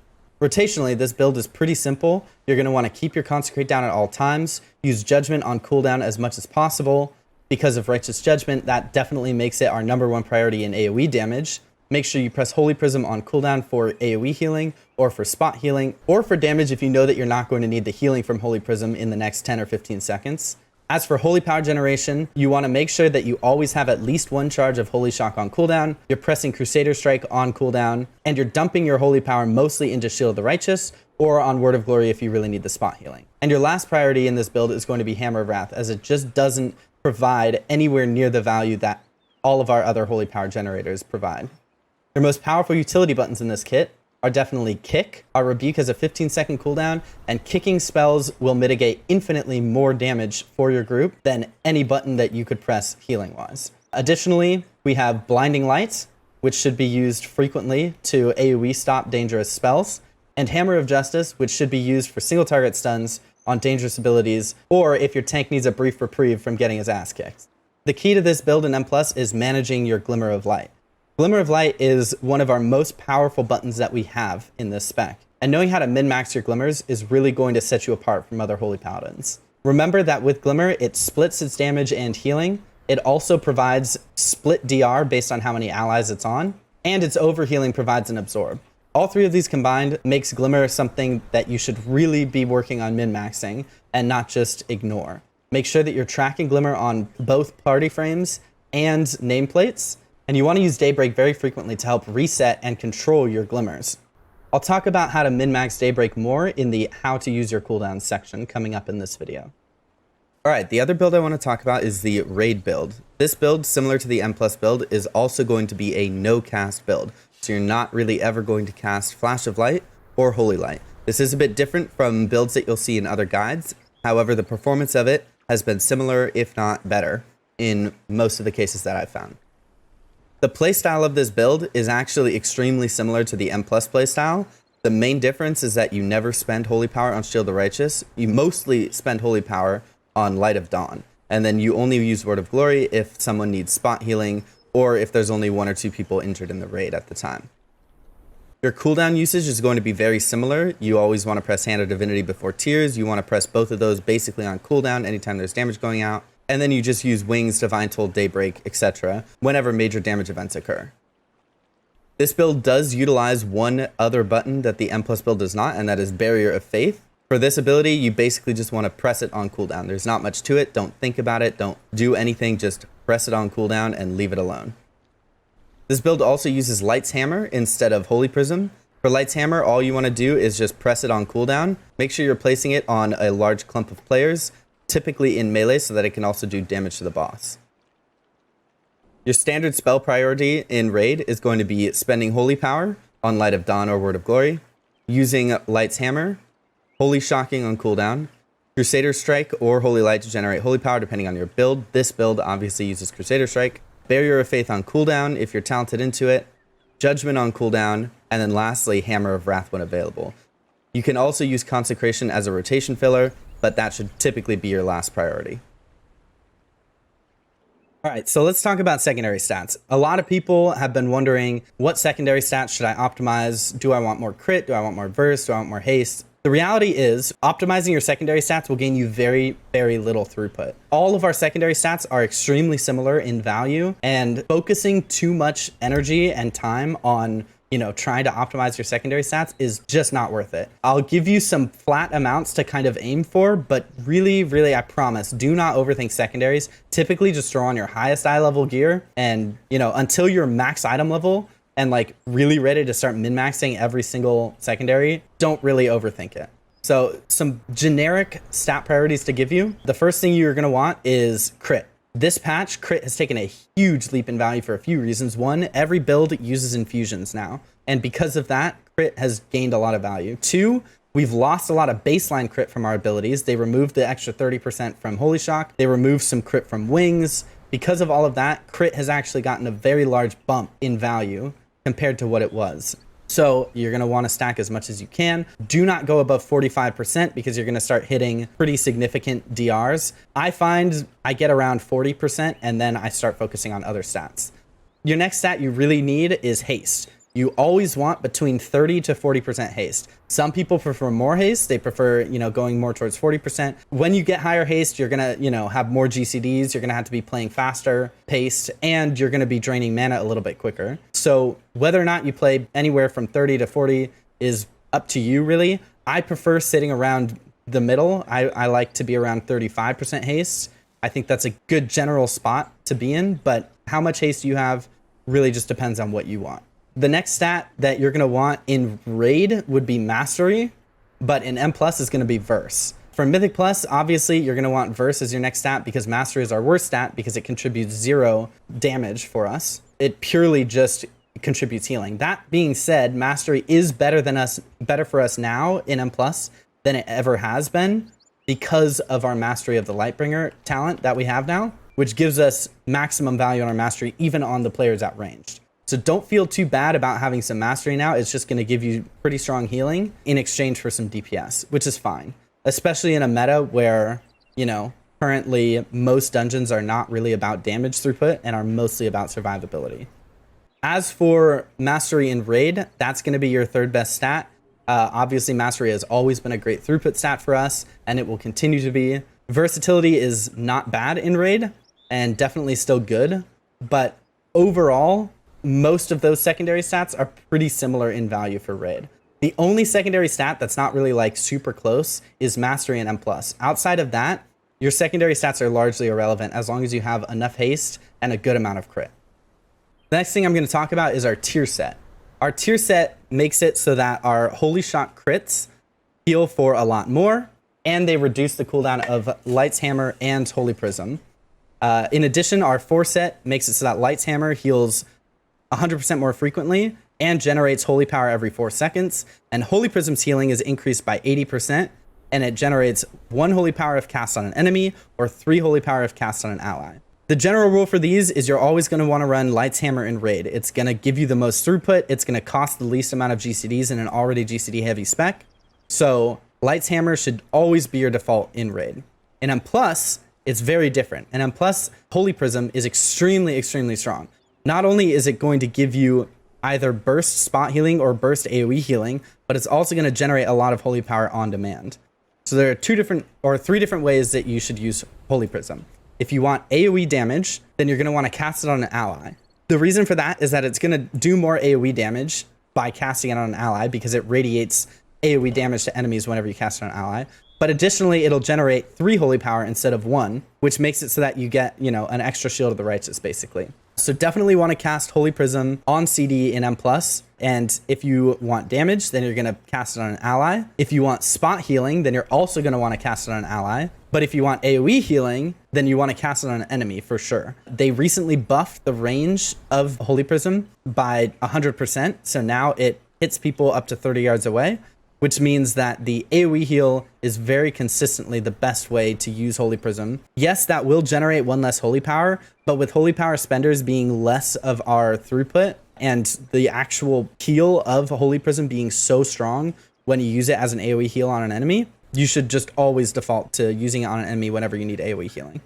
S1: Rotationally, this build is pretty simple. You're going to want to keep your Consecrate down at all times, use Judgment on cooldown as much as possible. Because of Righteous Judgment, that definitely makes it our #1 priority in AoE damage. Make sure you press Holy Prism on cooldown for AoE healing, or for spot healing, or for damage if you know that you're not going to need the healing from Holy Prism in the next 10 or 15 seconds. As for Holy Power generation, you want to make sure that you always have at least one charge of Holy Shock on cooldown, you're pressing Crusader Strike on cooldown, and you're dumping your Holy Power mostly into Shield of the Righteous, or on Word of Glory if you really need the spot healing. And your last priority in this build is going to be Hammer of Wrath, as it just doesn't provide anywhere near the value that all of our other Holy Power generators provide. Your most powerful utility buttons in this kit are definitely Kick. Our Rebuke has a 15-second cooldown, and kicking spells will mitigate infinitely more damage for your group than any button that you could press healing-wise. Additionally, we have Blinding Light, which should be used frequently to AoE stop dangerous spells, and Hammer of Justice, which should be used for single target stuns on dangerous abilities, or if your tank needs a brief reprieve from getting his ass kicked. The key to this build in Mplus is managing your Glimmer of Light. Glimmer of Light is one of our most powerful buttons that we have in this spec, and knowing how to min-max your Glimmers is really going to set you apart from other Holy Paladins. Remember that with Glimmer, it splits its damage and healing. It also provides split DR based on how many allies it's on, and its overhealing provides an absorb. All three of these combined makes Glimmer something that you should really be working on min-maxing and not just ignore. Make sure that you're tracking Glimmer on both party frames and nameplates, and you want to use Daybreak very frequently to help reset and control your Glimmers. I'll talk about how to min-max Daybreak more in the how to use your cooldowns section coming up in this video. Alright, the other build I want to talk about is the Raid build. This build, similar to the Mplus build, is also going to be a no-cast build, so you're not really ever going to cast Flash of Light or Holy Light. This is a bit different from builds that you'll see in other guides, however the performance of it has been similar, if not better, in most of the cases that I've found. The playstyle of this build is actually extremely similar to the Mplus playstyle. The main difference is that you never spend Holy Power on Shield of the Righteous. You mostly spend Holy Power on Light of Dawn. And then you only use Word of Glory if someone needs spot healing or if there's only 1 or 2 people injured in the raid at the time. Your cooldown usage is going to be very similar. You always want to press Hand of Divinity before Tears. You want to press both of those basically on cooldown anytime there's damage going out. And then you just use Wings, Divine Toll, Daybreak, etc. whenever major damage events occur. This build does utilize one other button that the Mplus build does not, and that is Barrier of Faith. For this ability, you basically just want to press it on cooldown. There's not much to it. Don't think about it. Don't do anything. Just press it on cooldown and leave it alone. This build also uses Light's Hammer instead of Holy Prism. For Light's Hammer, all you want to do is just press it on cooldown. Make sure you're placing it on a large clump of players, typically in melee, so that it can also do damage to the boss. Your standard spell priority in Raid is going to be spending Holy Power on Light of Dawn or Word of Glory, using Light's Hammer, Holy Shocking on cooldown, Crusader Strike or Holy Light to generate Holy Power depending on your build. This build obviously uses Crusader Strike, Barrier of Faith on cooldown if you're talented into it, Judgment on cooldown, and then lastly Hammer of Wrath when available. You can also use Consecration as a rotation filler, but that should typically be your last priority. All right, so let's talk about secondary stats. A lot of people have been wondering, what secondary stats should I optimize? Do I want more crit? Do I want more burst? Do I want more haste? The reality is, optimizing your secondary stats will gain you very, very little throughput. All of our secondary stats are extremely similar in value, and focusing too much energy and time on you know, trying to optimize your secondary stats is just not worth it. I'll give you some flat amounts to kind of aim for, but really, I promise, do not overthink secondaries. Typically just throw on your highest eye level gear and, you know, until you're max item level and like really ready to start min-maxing every single secondary, don't really overthink it. So some generic stat priorities to give you. The first thing you're gonna want is crit. This patch, crit has taken a huge leap in value for a few reasons. One, every build uses infusions now, and because of that, crit has gained a lot of value. Two, we've lost a lot of baseline crit from our abilities. They removed the extra 30% from Holy Shock. They removed some crit from Wings. Because of all of that, crit has actually gotten a very large bump in value compared to what it was. So you're gonna wanna stack as much as you can. Do not go above 45% because you're gonna start hitting pretty significant DRs. I find I get around 40% and then I start focusing on other stats. Your next stat you really need is haste. You always want between 30 to 40% haste. Some people prefer more haste. They prefer, you know, going more towards 40%. When you get higher haste, you're gonna, you know, have more GCDs. You're gonna have to be playing faster paced, and you're gonna be draining mana a little bit quicker. So whether or not you play anywhere from 30 to 40 is up to you, really. I prefer sitting around the middle. I like to be around 35% haste. I think that's a good general spot to be in, but how much haste you have really just depends on what you want. The next stat that you're gonna want in Raid would be Mastery, but in Mplus is gonna be Verse. For Mythic Plus, obviously you're gonna want Verse as your next stat because Mastery is our worst stat because it contributes 0 damage for us. It purely just contributes healing. That being said, Mastery is better for us now in Mplus than it ever has been because of our Mastery of the Lightbringer talent that we have now, which gives us maximum value on our Mastery even on the players outranged. So don't feel too bad about having some Mastery now. It's just going to give you pretty strong healing in exchange for some DPS, which is fine. Especially in a meta where, you know, currently most dungeons are not really about damage throughput and are mostly about survivability. As for Mastery in Raid, that's going to be your third best stat. Obviously, Mastery has always been a great throughput stat for us, and it will continue to be. Versatility is not bad in Raid, and definitely still good, but overall, most of those secondary stats are pretty similar in value for Raid. The only secondary stat that's not really like super close is Mastery and Mplus. Outside of that, your secondary stats are largely irrelevant as long as you have enough haste and a good amount of crit. The next thing I'm going to talk about is our tier set. Our tier set makes it so that our Holy Shock crits heal for a lot more, and they reduce the cooldown of Light's Hammer and Holy Prism. In addition, our 4 set makes it so that Light's Hammer heals 100% more frequently and generates Holy Power every 4 seconds. And Holy Prism's healing is increased by 80%, and it generates 1 Holy Power if cast on an enemy or 3 Holy Power if cast on an ally. The general rule for these is you're always going to want to run Light's Hammer in Raid. It's going to give you the most throughput. It's going to cost the least amount of GCDs in an already GCD heavy spec. So Light's Hammer should always be your default in Raid. In Mplus, it's very different. In Mplus, Holy Prism is extremely strong. Not only is it going to give you either burst spot healing or burst AoE healing, but it's also going to generate a lot of Holy Power on demand. So there are 3 different ways that you should use Holy Prism. If you want AoE damage, then you're going to want to cast it on an ally. The reason for that is that it's going to do more AoE damage by casting it on an ally because it radiates AoE damage to enemies whenever you cast it on an ally. But additionally, it'll generate 3 Holy Power instead of 1, which makes it so that you get, you know, an extra Shield of the Righteous, basically. So definitely want to cast Holy Prism on CD in Mplus. And if you want damage, then you're going to cast it on an ally. If you want spot healing, then you're also going to want to cast it on an ally. But if you want AoE healing, then you want to cast it on an enemy for sure. They recently buffed the range of Holy Prism by 100%. So now it hits people up to 30 yards away, which means that the AoE heal is very consistently the best way to use Holy Prism. Yes, that will generate 1 less Holy Power, but with Holy Power spenders being less of our throughput and the actual heal of Holy Prism being so strong when you use it as an AoE heal on an enemy, you should just always default to using it on an enemy whenever you need AoE healing.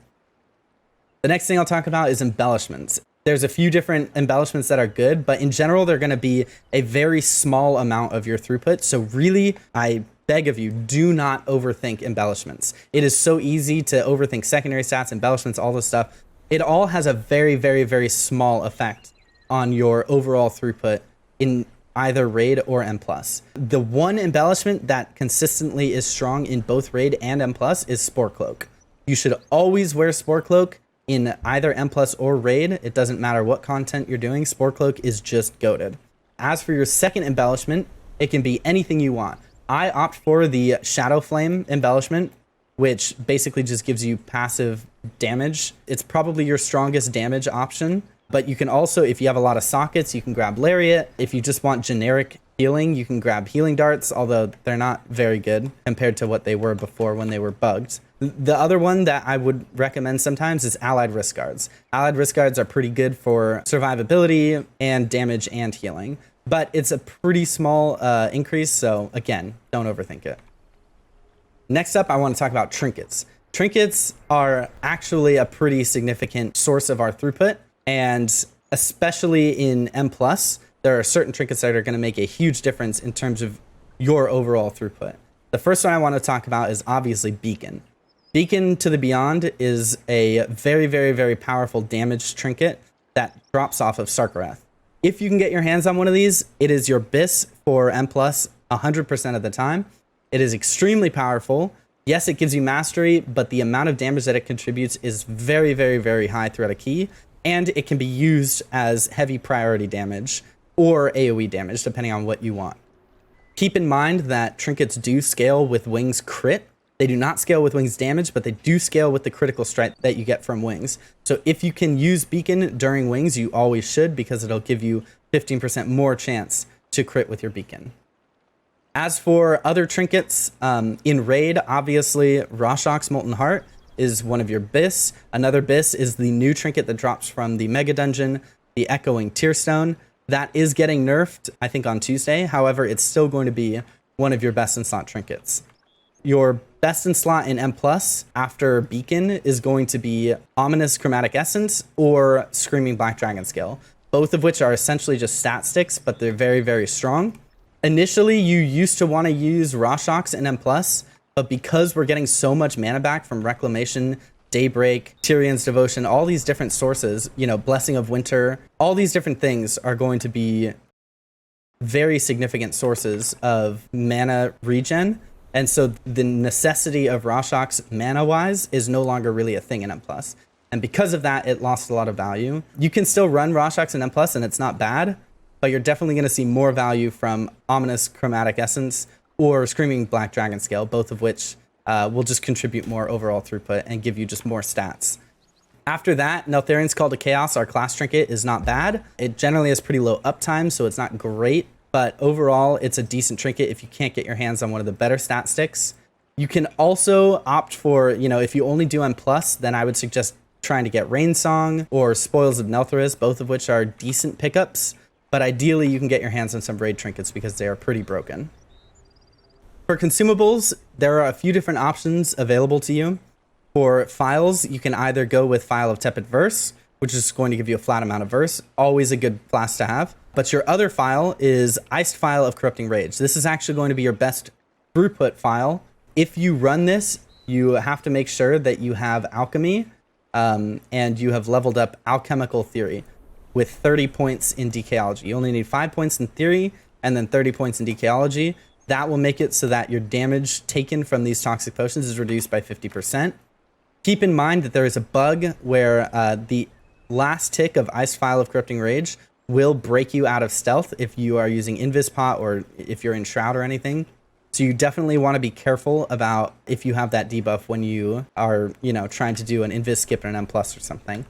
S1: The next thing I'll talk about is Embellishments. There's a few different embellishments that are good, but in general, they're going to be a very small amount of your throughput. So really, I beg of you, do not overthink embellishments. It is so easy to overthink secondary stats, embellishments, all this stuff. It all has a very small effect on your overall throughput in either raid or Mplus. The one embellishment that consistently is strong in both raid and Mplus is Spore Cloak. You should always wear Spore Cloak in either Mplus or raid. It doesn't matter what content you're doing, Spore Cloak is just goated. As for your second embellishment, it can be anything you want. I opt for the Shadow Flame embellishment, which basically just gives you passive damage. It's probably your strongest damage option, but you can also, if you have a lot of sockets, you can grab Lariat. If you just want generic healing, you can grab Healing Darts, although they're not very good compared to what they were before when they were bugged. The other one that I would recommend sometimes is Allied Wrist Guards. Allied Wrist Guards are pretty good for survivability and damage and healing, but it's a pretty small increase, so again, don't overthink it. Next up, I want to talk about Trinkets. Trinkets are actually a pretty significant source of our throughput, and especially in Mplus, there are certain trinkets that are going to make a huge difference in terms of your overall throughput. The first one I want to talk about is obviously Beacon. Beacon to the Beyond is a very, very, very powerful damage trinket that drops off of Sarkareth. If you can get your hands on one of these, it is your BIS for Mplus 100% of the time. It is extremely powerful. Yes, it gives you mastery, but the amount of damage that it contributes is very, very, very high throughout a key, and it can be used as heavy priority damage or AoE damage, depending on what you want. Keep in mind that trinkets do scale with Wings crit. They do not scale with Wings damage, but they do scale with the critical strike that you get from Wings. So if you can use Beacon during Wings, you always should, because it'll give you 15% more chance to crit with your Beacon. As for other trinkets, in raid, obviously Rorschach's Molten Heart is one of your BIS. Another BIS is the new trinket that drops from the Mega Dungeon, the Echoing Tearstone. That is getting nerfed, I think, on Tuesday. However, it's still going to be one of your best in slot trinkets. Your best in slot in Mplus after Beacon is going to be Ominous Chromatic Essence or Screaming Black Dragon Scale, both of which are essentially just stat sticks, but they're very, very strong. Initially, you used to want to use Rorschach's in Mplus, but because we're getting so much mana back from Reclamation, Daybreak, Tyrion's Devotion, all these different sources, you know, Blessing of Winter, all these different things are going to be very significant sources of mana regen. And so the necessity of Rorschach's mana-wise is no longer really a thing in M+. And because of that, it lost a lot of value. You can still run Rorschach's in M+, and it's not bad, but you're definitely going to see more value from Ominous Chromatic Essence or Screaming Black Dragon Scale, both of which will just contribute more overall throughput and give you just more stats. After that, Neltharion's Call to Chaos, our class trinket, is not bad. It generally has pretty low uptime, so it's not great, but overall, it's a decent trinket if you can't get your hands on one of the better stat sticks. You can also opt for, you know, if you only do M+, then I would suggest trying to get Rain Song or Spoils of Neltharis, both of which are decent pickups, but ideally you can get your hands on some raid trinkets because they are pretty broken. For consumables, there are a few different options available to you. For files, you can either go with Phial of Tepid Verse, which is going to give you a flat amount of verse, always a good class to have. But your other file is Iced Phial of Corrupting Rage. This is actually going to be your best throughput file. If you run this, you have to make sure that you have Alchemy, and you have leveled up Alchemical Theory with 30 points in Decaology. You only need 5 points in Theory and then 30 points in Decaology. That will make it so that your damage taken from these toxic potions is reduced by 50%. Keep in mind that there is a bug where the last tick of Iced Phial of Corrupting Rage will break you out of stealth if you are using Invis Pot or if you're in Shroud or anything. So you definitely want to be careful about if you have that debuff when you are, you know, trying to do an Invis skip in an M+ or something.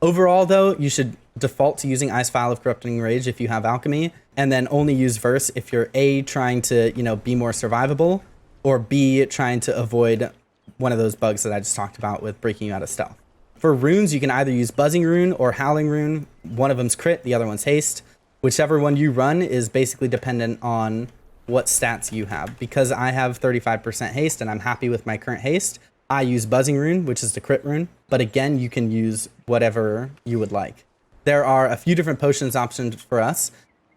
S1: Overall, though, you should default to using Iced Phial of Corrupting Rage if you have Alchemy, and then only use Verse if you're A, trying to, you know, be more survivable, or B, trying to avoid one of those bugs that I just talked about with breaking you out of stealth. For runes, you can either use Buzzing Rune or Howling Rune. One of them's crit, the other one's haste. Whichever one you run is basically dependent on what stats you have. Because I have 35% haste and I'm happy with my current haste, I use Buzzing Rune, which is the crit rune. But again, you can use whatever you would like. There are a few different potions options for us.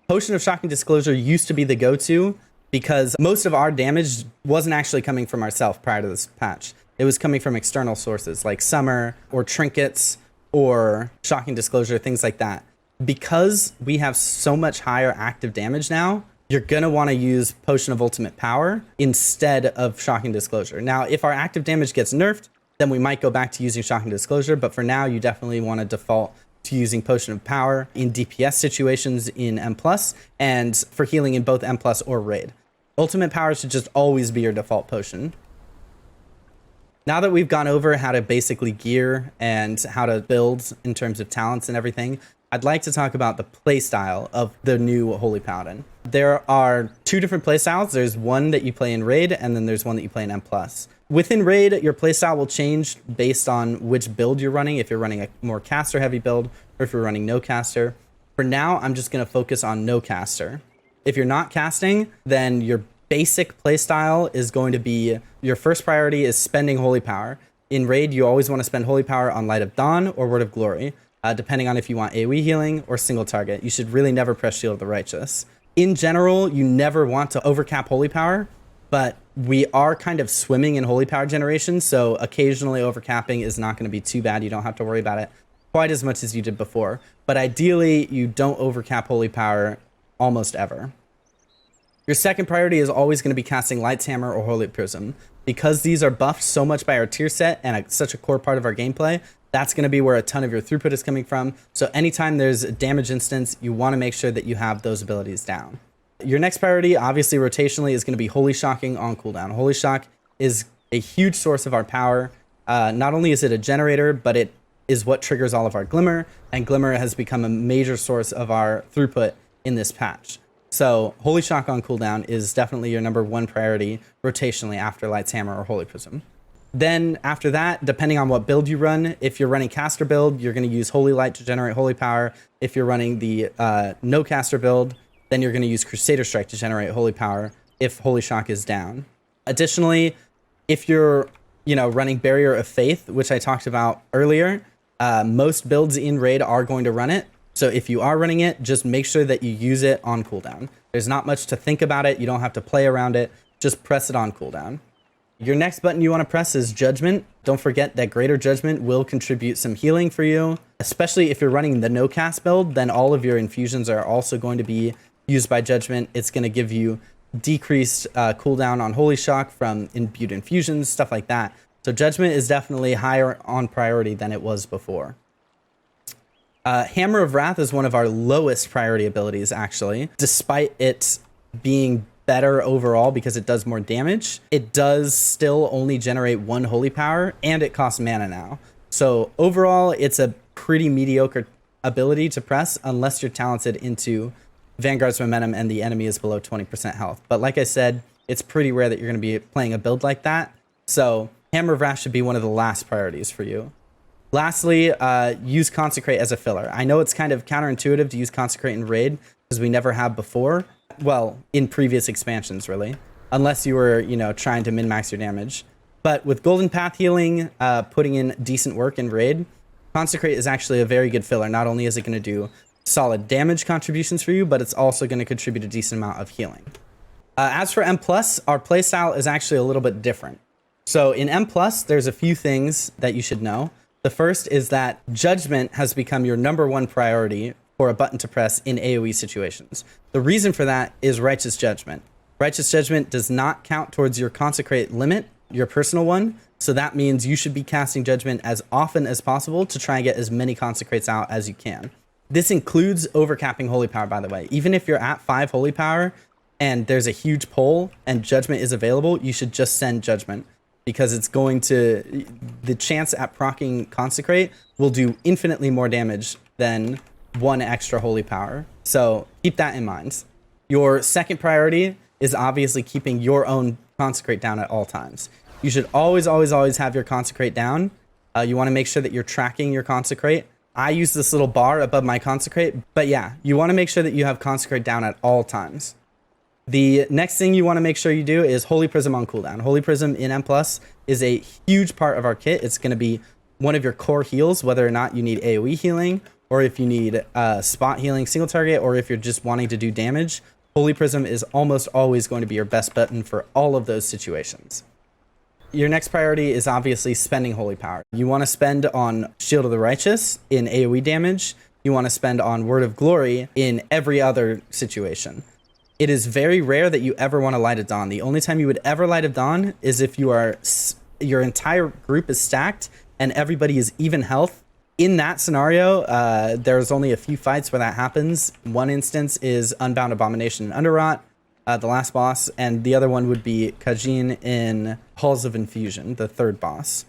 S1: Potion of Shocking Disclosure used to be the go-to because most of our damage wasn't actually coming from ourselves prior to this patch. It was coming from external sources like Summer or Trinkets or Shocking Disclosure, things like that. Because we have so much higher active damage now, you're going to want to use Potion of Ultimate Power instead of Shocking Disclosure. Now, if our active damage gets nerfed, then we might go back to using Shocking Disclosure, but for now, you definitely want to default to using Potion of Power in DPS situations in Mplus, and for healing in both Mplus or Raid. Ultimate Power should just always be your default potion. Now that we've gone over how to basically gear and how to build in terms of talents and everything, I'd like to talk about the playstyle of the new Holy Paladin. There are two different playstyles. There's one that you play in Raid, and then there's one that you play in Mplus. Within Raid, your playstyle will change based on which build you're running, if you're running a more caster-heavy build, or if you're running no caster. For now, I'm just going to focus on no caster. If you're not casting, then your basic playstyle is going to be, your first priority is spending Holy Power. In Raid, you always want to spend Holy Power on Light of Dawn or Word of Glory, depending on if you want AoE healing or single target. You should really never press Shield of the Righteous. In general, you never want to overcap Holy Power, but we are kind of swimming in Holy Power generation, so occasionally overcapping is not going to be too bad. You don't have to worry about it quite as much as you did before. But ideally, you don't overcap Holy Power almost ever. Your second priority is always going to be casting Light's Hammer or Holy Prism. Because these are buffed so much by our tier set and such a core part of our gameplay, that's going to be where a ton of your throughput is coming from. So anytime there's a damage instance, you want to make sure that you have those abilities down. Your next priority, obviously rotationally, is going to be Holy Shocking on cooldown. Holy Shock is a huge source of our power. Not only is it a generator, but it is what triggers all of our Glimmer, and Glimmer has become a major source of our throughput in this patch. So Holy Shock on cooldown is definitely your number one priority rotationally after Light's Hammer or Holy Prism. Then after that, depending on what build you run, if you're running caster build, you're going to use Holy Light to generate Holy Power. If you're running the no caster build, then you're going to use Crusader Strike to generate Holy Power if Holy Shock is down. Additionally, if you're running Barrier of Faith, which I talked about earlier, most builds in Raid are going to run it. So if you are running it, just make sure that you use it on cooldown. There's not much to think about it. You don't have to play around it. Just press it on cooldown. Your next button you want to press is Judgment. Don't forget that Greater Judgment will contribute some healing for you, especially if you're running the no cast build, then all of your infusions are also going to be used by Judgment. It's going to give you decreased cooldown on Holy Shock from imbued infusions, stuff like that. So Judgment is definitely higher on priority than it was before. Hammer of Wrath is one of our lowest priority abilities, actually. Despite it being better overall because it does more damage, it does still only generate one Holy Power, and it costs mana now. So overall, it's a pretty mediocre ability to press unless you're talented into Vanguard's Momentum and the enemy is below 20% health. But like I said, it's pretty rare that you're going to be playing a build like that. So Hammer of Wrath should be one of the last priorities for you. Lastly, use Consecrate as a filler. I know it's kind of counterintuitive to use Consecrate in Raid because we never have before. Well, in previous expansions, really. Unless you were, trying to min-max your damage. But with Golden Path healing, putting in decent work in Raid, Consecrate is actually a very good filler. Not only is it going to do solid damage contributions for you, but it's also going to contribute a decent amount of healing. As for Mplus, our playstyle is actually a little bit different. So in Mplus, there's a few things that you should know. The first is that Judgment has become your number one priority for a button to press in AoE situations. The reason for that is Righteous Judgment. Righteous Judgment does not count towards your Consecrate limit, your personal one, so that means you should be casting Judgment as often as possible to try and get as many Consecrates out as you can. This includes overcapping Holy Power, by the way. Even if you're at 5 Holy Power and there's a huge pull and Judgment is available, you should just send Judgment, because it's going to, the chance at proccing Consecrate will do infinitely more damage than one extra Holy Power. So keep that in mind. Your second priority is obviously keeping your own Consecrate down at all times. You should always, always, always have your Consecrate down. You want to make sure that you're tracking your Consecrate. I use this little bar above my Consecrate, but yeah, you want to make sure that you have Consecrate down at all times. The next thing you want to make sure you do is Holy Prism on cooldown. Holy Prism in Mplus is a huge part of our kit. It's going to be one of your core heals, whether or not you need AoE healing, or if you need spot healing single target, or if you're just wanting to do damage. Holy Prism is almost always going to be your best button for all of those situations. Your next priority is obviously spending Holy Power. You want to spend on Shield of the Righteous in AoE damage. You you want to spend on Word of Glory in every other situation. It is very rare that you ever want to Light of Dawn. The only time you would ever Light of Dawn is if your entire group is stacked and everybody is even health. In that scenario, there's only a few fights where that happens. One instance is Unbound Abomination and Underrot, the last boss, and the other one would be Khajiit in Halls of Infusion, the third boss.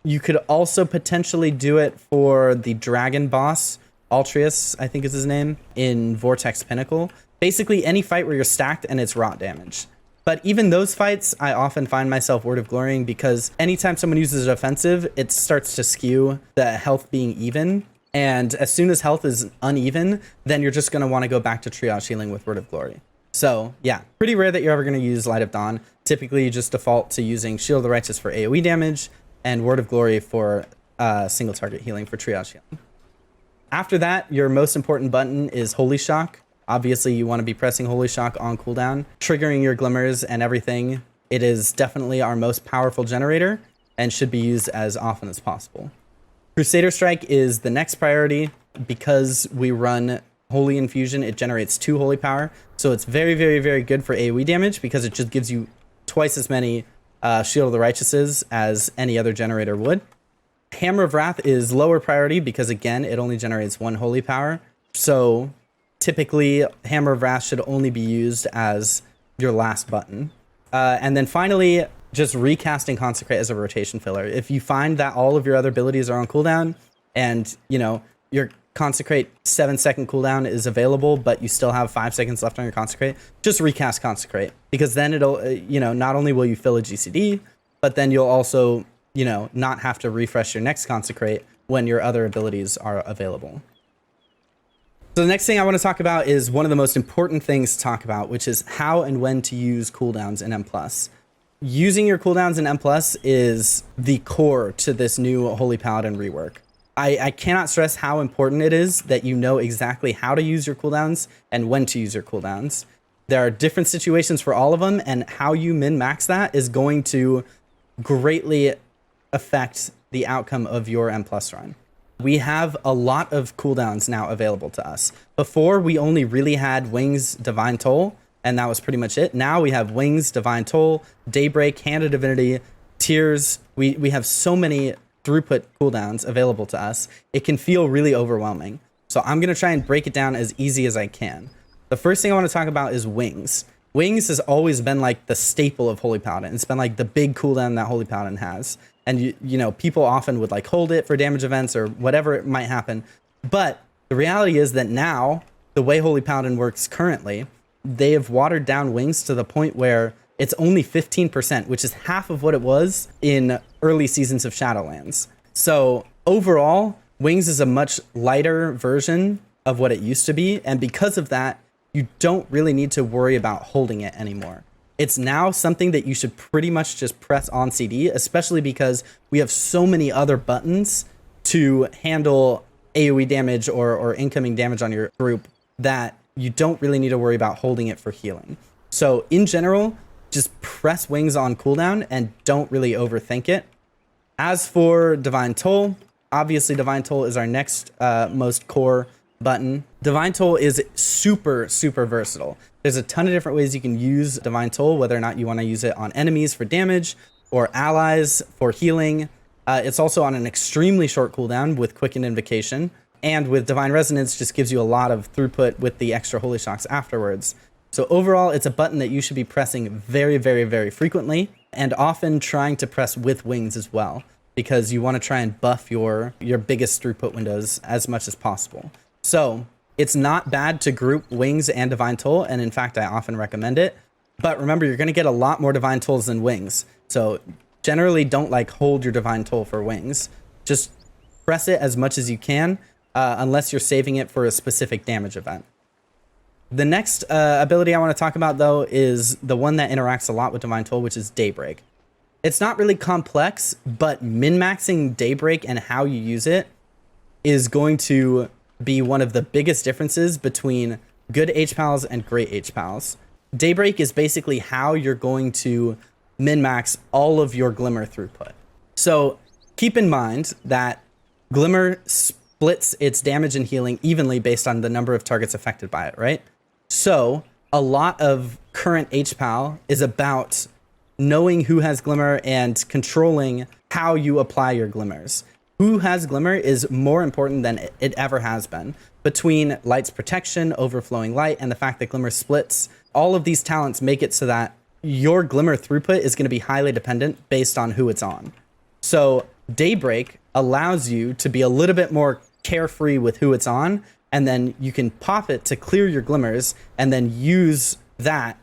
S1: You could also potentially do it for the dragon boss, Altreus, I think is his name, in Vortex Pinnacle. Basically any fight where you're stacked and it's rot damage. But even those fights, I often find myself Word of Glorying because anytime someone uses a defensive, it starts to skew the health being even. And as soon as health is uneven, then you're just going to want to go back to triage healing with Word of Glory. So yeah, pretty rare that you're ever going to use Light of Dawn. Typically you just default to using Shield of the Righteous for AoE damage and Word of Glory for single target healing for triage healing. After that, your most important button is Holy Shock. Obviously, you want to be pressing Holy Shock on cooldown, triggering your glimmers and everything. It is definitely our most powerful generator and should be used as often as possible. Crusader Strike is the next priority. Because we run Holy Infusion, it generates 2 holy power. So it's very, very, very good for AoE damage because it just gives you twice as many Shield of the Righteouses as any other generator would. Hammer of Wrath is lower priority because, again, it only generates 1 holy power. So typically, Hammer of Wrath should only be used as your last button. And then finally, just recasting Consecrate as a rotation filler. If you find that all of your other abilities are on cooldown and, you know, your Consecrate 7-second cooldown is available, but you still have 5 seconds left on your Consecrate, just recast Consecrate. Because then it'll, you know, not only will you fill a GCD, but then you'll also, you know, not have to refresh your next Consecrate when your other abilities are available. So the next thing I want to talk about is one of the most important things to talk about, which is how and when to use cooldowns in Mplus. Using your cooldowns in Mplus is the core to this new Holy Paladin rework. I cannot stress how important it is that you know exactly how to use your cooldowns and when to use your cooldowns. There are different situations for all of them, and how you min-max that is going to greatly affect the outcome of your Mplus run. We have a lot of cooldowns now available to us. Before, we only really had Wings, Divine Toll, and that was pretty much it. Now we have Wings, Divine Toll, Daybreak, Hand of Divinity, Tears. We have so many throughput cooldowns available to us. It can feel really overwhelming. So I'm going to try and break it down as easy as I can. The first thing I want to talk about is Wings. Wings has always been like the staple of Holy Paladin. It's been like the big cooldown that Holy Paladin has. And you know, people often would like hold it for damage events or whatever it might happen. But the reality is that now, the way Holy Paladin works currently, they have watered down Wings to the point where it's only 15%, which is half of what it was in early seasons of Shadowlands. So overall, Wings is a much lighter version of what it used to be. And because of that, you don't really need to worry about holding it anymore. It's now something that you should pretty much just press on CD, especially because we have so many other buttons to handle AoE damage or incoming damage on your group that you don't really need to worry about holding it for healing. So in general, just press Wings on cooldown and don't really overthink it. As for Divine Toll, obviously Divine Toll is our next most core button. Divine Toll is super, super versatile. There's a ton of different ways you can use Divine Toll, whether or not you want to use it on enemies for damage or allies for healing. It's also on an extremely short cooldown with Quickened Invocation, and with Divine Resonance just gives you a lot of throughput with the extra Holy Shocks afterwards. So overall, it's a button that you should be pressing very, very, very frequently, and often trying to press with Wings as well, because you want to try and buff your biggest throughput windows as much as possible. So it's not bad to group Wings and Divine Toll, and in fact, I often recommend it. But remember, you're going to get a lot more Divine Tolls than Wings. So generally don't like hold your Divine Toll for Wings. Just press it as much as you can, unless you're saving it for a specific damage event. The next ability I want to talk about, though, is the one that interacts a lot with Divine Toll, which is Daybreak. It's not really complex, but min-maxing Daybreak and how you use it is going to be one of the biggest differences between good HPALs and great HPALs. Daybreak is basically how you're going to min-max all of your Glimmer throughput. So keep in mind that Glimmer splits its damage and healing evenly based on the number of targets affected by it, right? So a lot of current HPAL is about knowing who has Glimmer and controlling how you apply your Glimmers. Who has Glimmer is more important than it ever has been. Between Light's protection, overflowing light, and the fact that Glimmer splits, all of these talents make it so that your Glimmer throughput is going to be highly dependent based on who it's on. So Daybreak allows you to be a little bit more carefree with who it's on, and then you can pop it to clear your Glimmers and then use that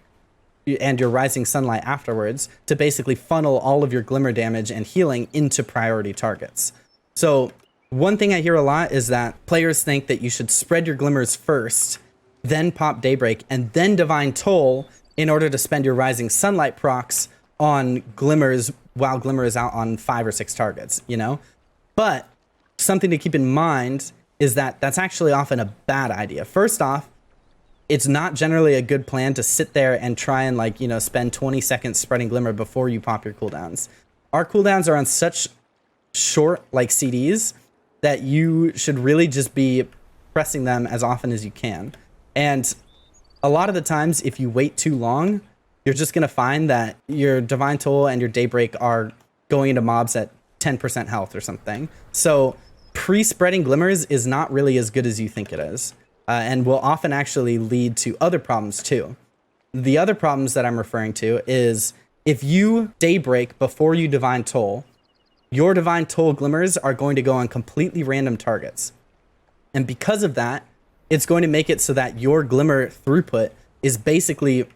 S1: and your Rising Sunlight afterwards to basically funnel all of your Glimmer damage and healing into priority targets. So one thing I hear a lot is that players think that you should spread your Glimmers first, then pop Daybreak, and then Divine Toll in order to spend your Rising Sunlight procs on Glimmers while Glimmer is out on 5 or 6 targets, you know? But something to keep in mind is that that's actually often a bad idea. First off, it's not generally a good plan to sit there and try and, like, you know, spend 20 seconds spreading Glimmer before you pop your cooldowns. Our cooldowns are on such short, like, CDs that you should really just be pressing them as often as you can. And a lot of the times, if you wait too long, you're just going to find that your Divine Toll and your Daybreak are going into mobs at 10% health or something. So pre-spreading Glimmers is not really as good as you think it is. And will often actually lead to other problems too. The other problems that I'm referring to is if you Daybreak before you Divine Toll, your Divine Toll Glimmers are going to go on completely random targets. And because of that, it's going to make it so that your Glimmer throughput is basically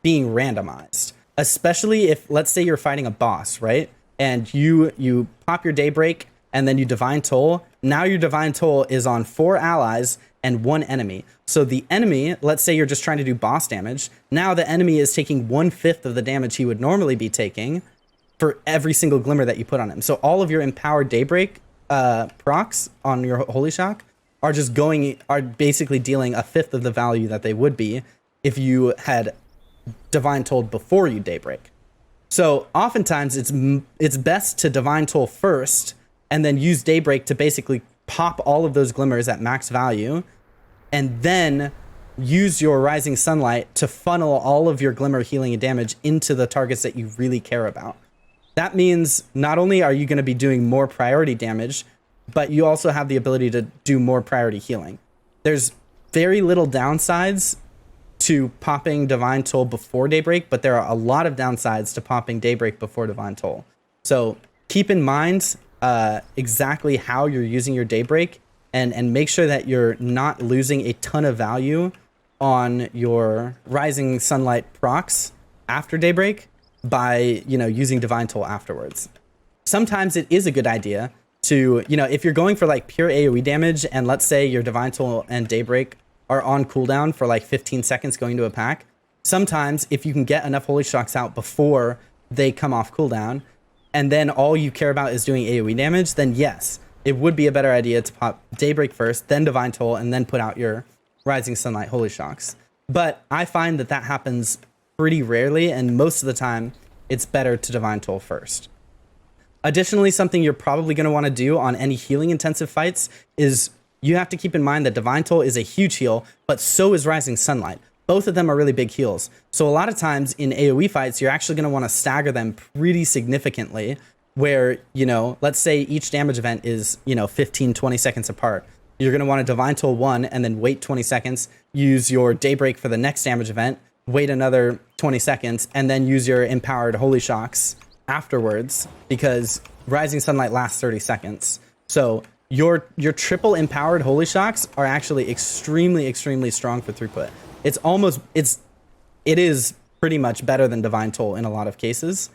S1: being randomized. Especially if, let's say you're fighting a boss, right? And you pop your Daybreak and then you Divine Toll. Now your Divine Toll is on 4 allies and 1 enemy. So the enemy, let's say you're just trying to do boss damage. Now the enemy is taking 1/5 of the damage he would normally be taking for every single Glimmer that you put on him. So all of your empowered Daybreak procs on your Holy Shock are basically dealing 1/5 of the value that they would be if you had Divine Tolled before you Daybreak. So oftentimes it's best to Divine Toll first and then use Daybreak to basically pop all of those Glimmers at max value, and then use your Rising Sunlight to funnel all of your Glimmer healing and damage into the targets that you really care about. That means not only are you going to be doing more priority damage, but you also have the ability to do more priority healing. There's very little downsides to popping Divine Toll before Daybreak, but there are a lot of downsides to popping Daybreak before Divine Toll. So keep in mind exactly how you're using your Daybreak, and make sure that you're not losing a ton of value on your Rising Sunlight procs after Daybreak by, you know, using Divine Toll afterwards. Sometimes it is a good idea to, you know, if you're going for like pure AoE damage, and let's say your Divine Toll and Daybreak are on cooldown for like 15 seconds going to a pack, sometimes if you can get enough Holy Shocks out before they come off cooldown, and then all you care about is doing AoE damage, then yes, it would be a better idea to pop Daybreak first, then Divine Toll, and then put out your Rising Sunlight Holy Shocks. But I find that happens pretty rarely, and most of the time, it's better to Divine Toll first. Additionally, something you're probably going to want to do on any healing intensive fights is you have to keep in mind that Divine Toll is a huge heal, but so is Rising Sunlight. Both of them are really big heals. So a lot of times in AoE fights, you're actually going to want to stagger them pretty significantly, where, you know, let's say each damage event is, you know, 15, 20 seconds apart. You're going to want to Divine Toll 1 and then wait 20 seconds, use your Daybreak for the next damage event, wait another 20 seconds, and then use your empowered Holy Shocks afterwards, because Rising Sunlight lasts 30 seconds. So your triple empowered Holy Shocks are actually extremely strong for throughput. It is pretty much better than Divine Toll in a lot of cases.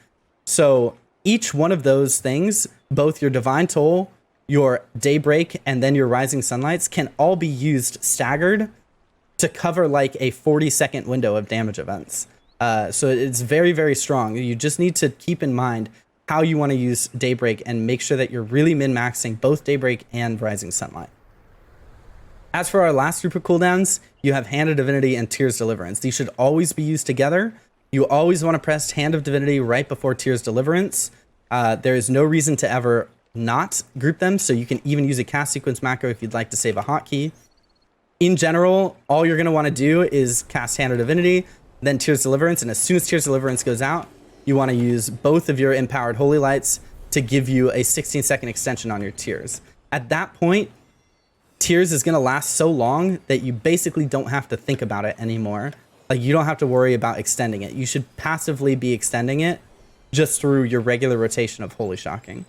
S1: So each one of those things, both your Divine Toll, your Daybreak, and then your Rising Sunlights, can all be used staggered to cover like a 40-second window of damage events. So it's very strong. You just need to keep in mind how you want to use Daybreak and make sure that you're really min-maxing both Daybreak and Rising Sunlight. As for our last group of cooldowns, you have Hand of Divinity and Tears Deliverance. These should always be used together. You always want to press Hand of Divinity right before Tears Deliverance. There is no reason to ever not group them. So you can even use a cast sequence macro if you'd like to save a hotkey. In general, all you're going to want to do is cast Hand of Divinity, then Tears Deliverance, and as soon as Tears Deliverance goes out, you want to use both of your Empowered Holy Lights to give you a 16-second extension on your Tears. At that point, Tears is going to last so long that you basically don't have to think about it anymore. Like, you don't have to worry about extending it. You should passively be extending it just through your regular rotation of Holy Shocking.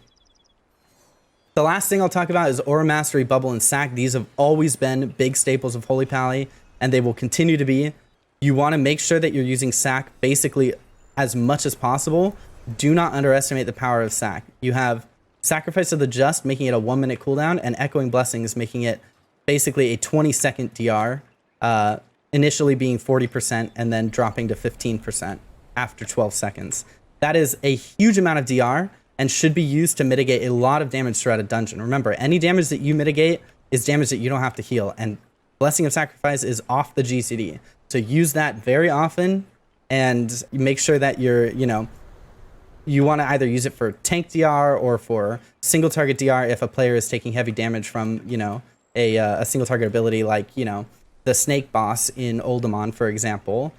S1: The last thing I'll talk about is Aura Mastery, Bubble, and Sack. These have always been big staples of Holy Pally, and they will continue to be. You want to make sure that you're using Sack basically as much as possible. Do not underestimate the power of Sack. You have Sacrifice of the Just, making it a 1-minute cooldown, and Echoing Blessings, making it basically a 20-second DR, initially being 40% and then dropping to 15% after 12 seconds. That is a huge amount of DR, and should be used to mitigate a lot of damage throughout a dungeon. Remember, any damage that you mitigate is damage that you don't have to heal, and Blessing of Sacrifice is off the GCD. So use that very often, and make sure that you're, you want to either use it for tank DR or for single target DR if a player is taking heavy damage from, a single target ability like, the Snake Boss in Oldemon, for example.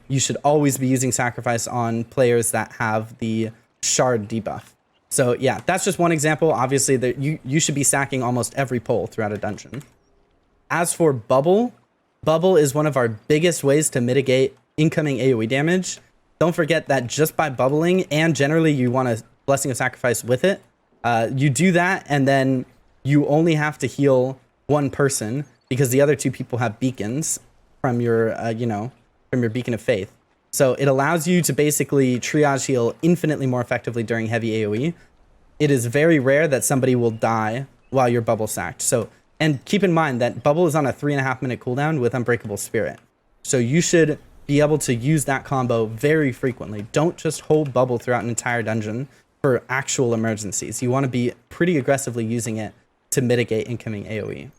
S1: You should always be using Sacrifice on players that have the Shard debuff. So yeah, that's just one example. Obviously, you should be sacking almost every pole throughout a dungeon. As for Bubble, Bubble is one of our biggest ways to mitigate incoming AoE damage. Don't forget that just by bubbling, and generally you want a Blessing of Sacrifice with it, you do that, and then you only have to heal one person because the other two people have beacons from your, from your Beacon of Faith. So it allows you to basically triage heal infinitely more effectively during heavy AoE. It is very rare that somebody will die while you're bubble sacked. So, and keep in mind that Bubble is on a 3.5-minute cooldown with Unbreakable Spirit. So you should be able to use that combo very frequently. Don't just hold Bubble throughout an entire dungeon for actual emergencies. You want to be pretty aggressively using it to mitigate incoming AoE.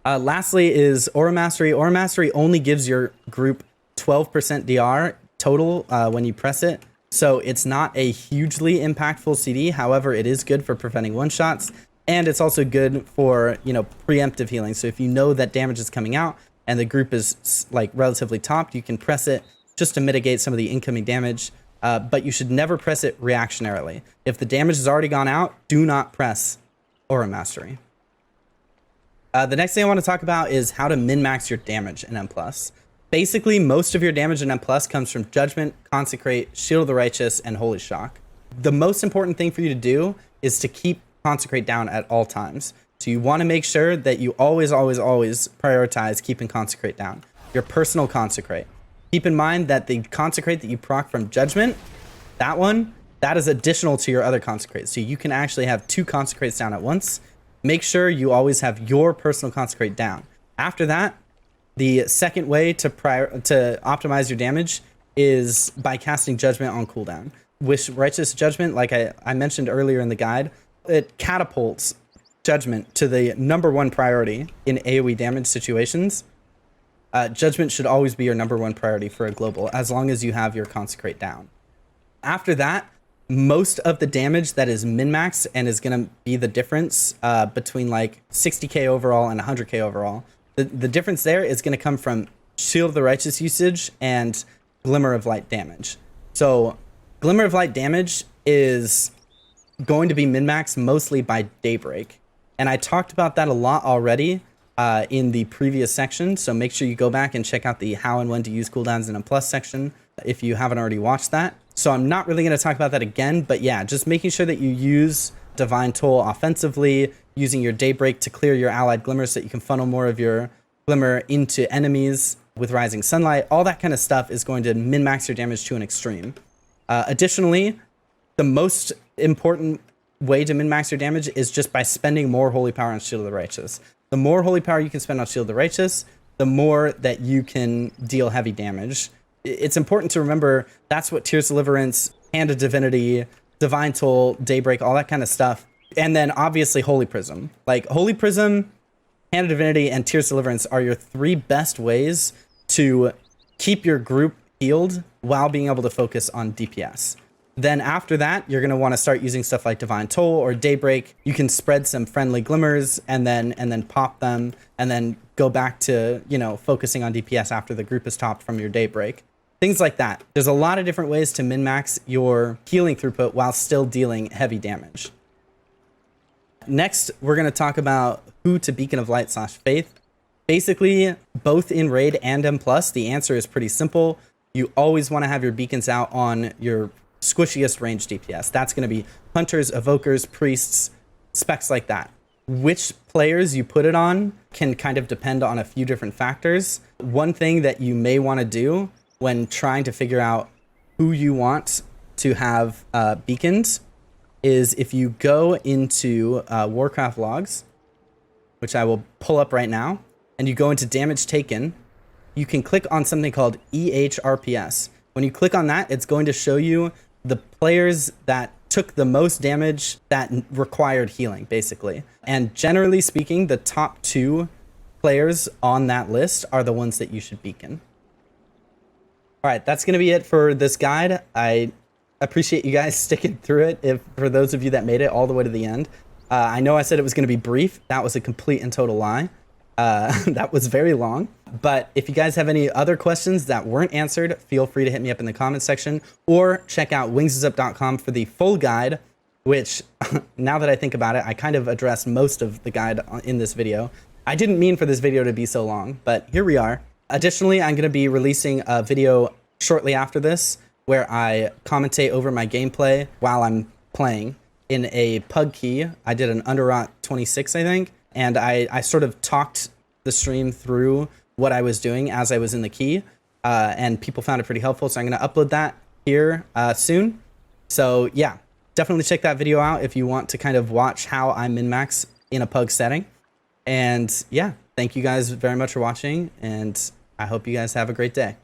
S1: Lastly is Aura Mastery. Aura Mastery only gives your group 12% DR total when you press it. So it's not a hugely impactful CD. However, it is good for preventing one-shots. And it's also good for, preemptive healing. So if you know that damage is coming out and the group is like relatively topped, you can press it just to mitigate some of the incoming damage. But you should never press it reactionarily. If the damage has already gone out, do not press Aura Mastery. The next thing I want to talk about is how to min-max your damage in Mplus. Basically, most of your damage in Mplus comes from Judgment, Consecrate, Shield of the Righteous, and Holy Shock. The most important thing for you to do is to keep Consecrate down at all times. So you want to make sure that you always prioritize keeping Consecrate down. Your personal Consecrate. Keep in mind that the Consecrate that you proc from Judgment, that is additional to your other Consecrates. So you can actually have 2 Consecrates down at once. Make sure you always have your personal Consecrate down. After that, the second way to optimize your damage is by casting Judgment on cooldown. With Righteous Judgment, like I mentioned earlier in the guide, it catapults Judgment to the #1 priority in AoE damage situations. Judgment should always be your #1 priority for a global, as long as you have your Consecrate down. After that, most of the damage that is min-max and is going to be the difference between like 60k overall and 100k overall, the difference there is going to come from Shield of the Righteous usage and Glimmer of Light damage. So Glimmer of Light damage is going to be min-max mostly by Daybreak. And I talked about that a lot already in the previous section. So make sure you go back and check out the how and when to use cooldowns in Mplus section if you haven't already watched that. So I'm not really going to talk about that again, but yeah, just making sure that you use Divine Toll offensively, using your Daybreak to clear your allied Glimmer so that you can funnel more of your Glimmer into enemies with Rising Sunlight. All that kind of stuff is going to min-max your damage to an extreme. Additionally, the most important way to min-max your damage is just by spending more Holy Power on Shield of the Righteous. The more Holy Power you can spend on Shield of the Righteous, the more that you can deal heavy damage. It's important to remember that's what Tears Deliverance, Hand of Divinity, Divine Toll, Daybreak, all that kind of stuff. And then obviously Holy Prism. Like Holy Prism, Hand of Divinity, and Tears Deliverance are your 3 best ways to keep your group healed while being able to focus on DPS. Then after that, you're going to want to start using stuff like Divine Toll or Daybreak. You can spread some friendly glimmers and then pop them and then go back to, you know, focusing on DPS after the group is topped from your Daybreak. Things like that. There's a lot of different ways to min-max your healing throughput while still dealing heavy damage. Next, we're going to talk about who to Beacon of Light / Faith. Basically, both in Raid and Mplus, the answer is pretty simple. You always want to have your beacons out on your squishiest range DPS. That's going to be hunters, evokers, priests, specs like that. Which players you put it on can kind of depend on a few different factors. One thing that you may want to do when trying to figure out who you want to have beacons is if you go into Warcraft logs, which I will pull up right now, and you go into damage taken, you can click on something called EHRPS. When you click on that, it's going to show you the players that took the most damage that required healing, basically. And generally speaking, the top 2 players on that list are the ones that you should beacon. All right, that's going to be it for this guide. I appreciate you guys sticking through it. For those of you that made it all the way to the end. I know I said it was going to be brief. That was a complete and total lie. That was very long. But if you guys have any other questions that weren't answered, feel free to hit me up in the comment section or check out wingsup.com for the full guide, which now that I think about it, I kind of addressed most of the guide in this video. I didn't mean for this video to be so long, but here we are. Additionally, I'm going to be releasing a video shortly after this where I commentate over my gameplay while I'm playing in a pug key. I did an Underrot 26, I think, and I sort of talked the stream through what I was doing as I was in the key, and people found it pretty helpful, so I'm going to upload that here soon. So yeah, definitely check that video out if you want to kind of watch how I min-max in a pug setting. And yeah, thank you guys very much for watching, and I hope you guys have a great day.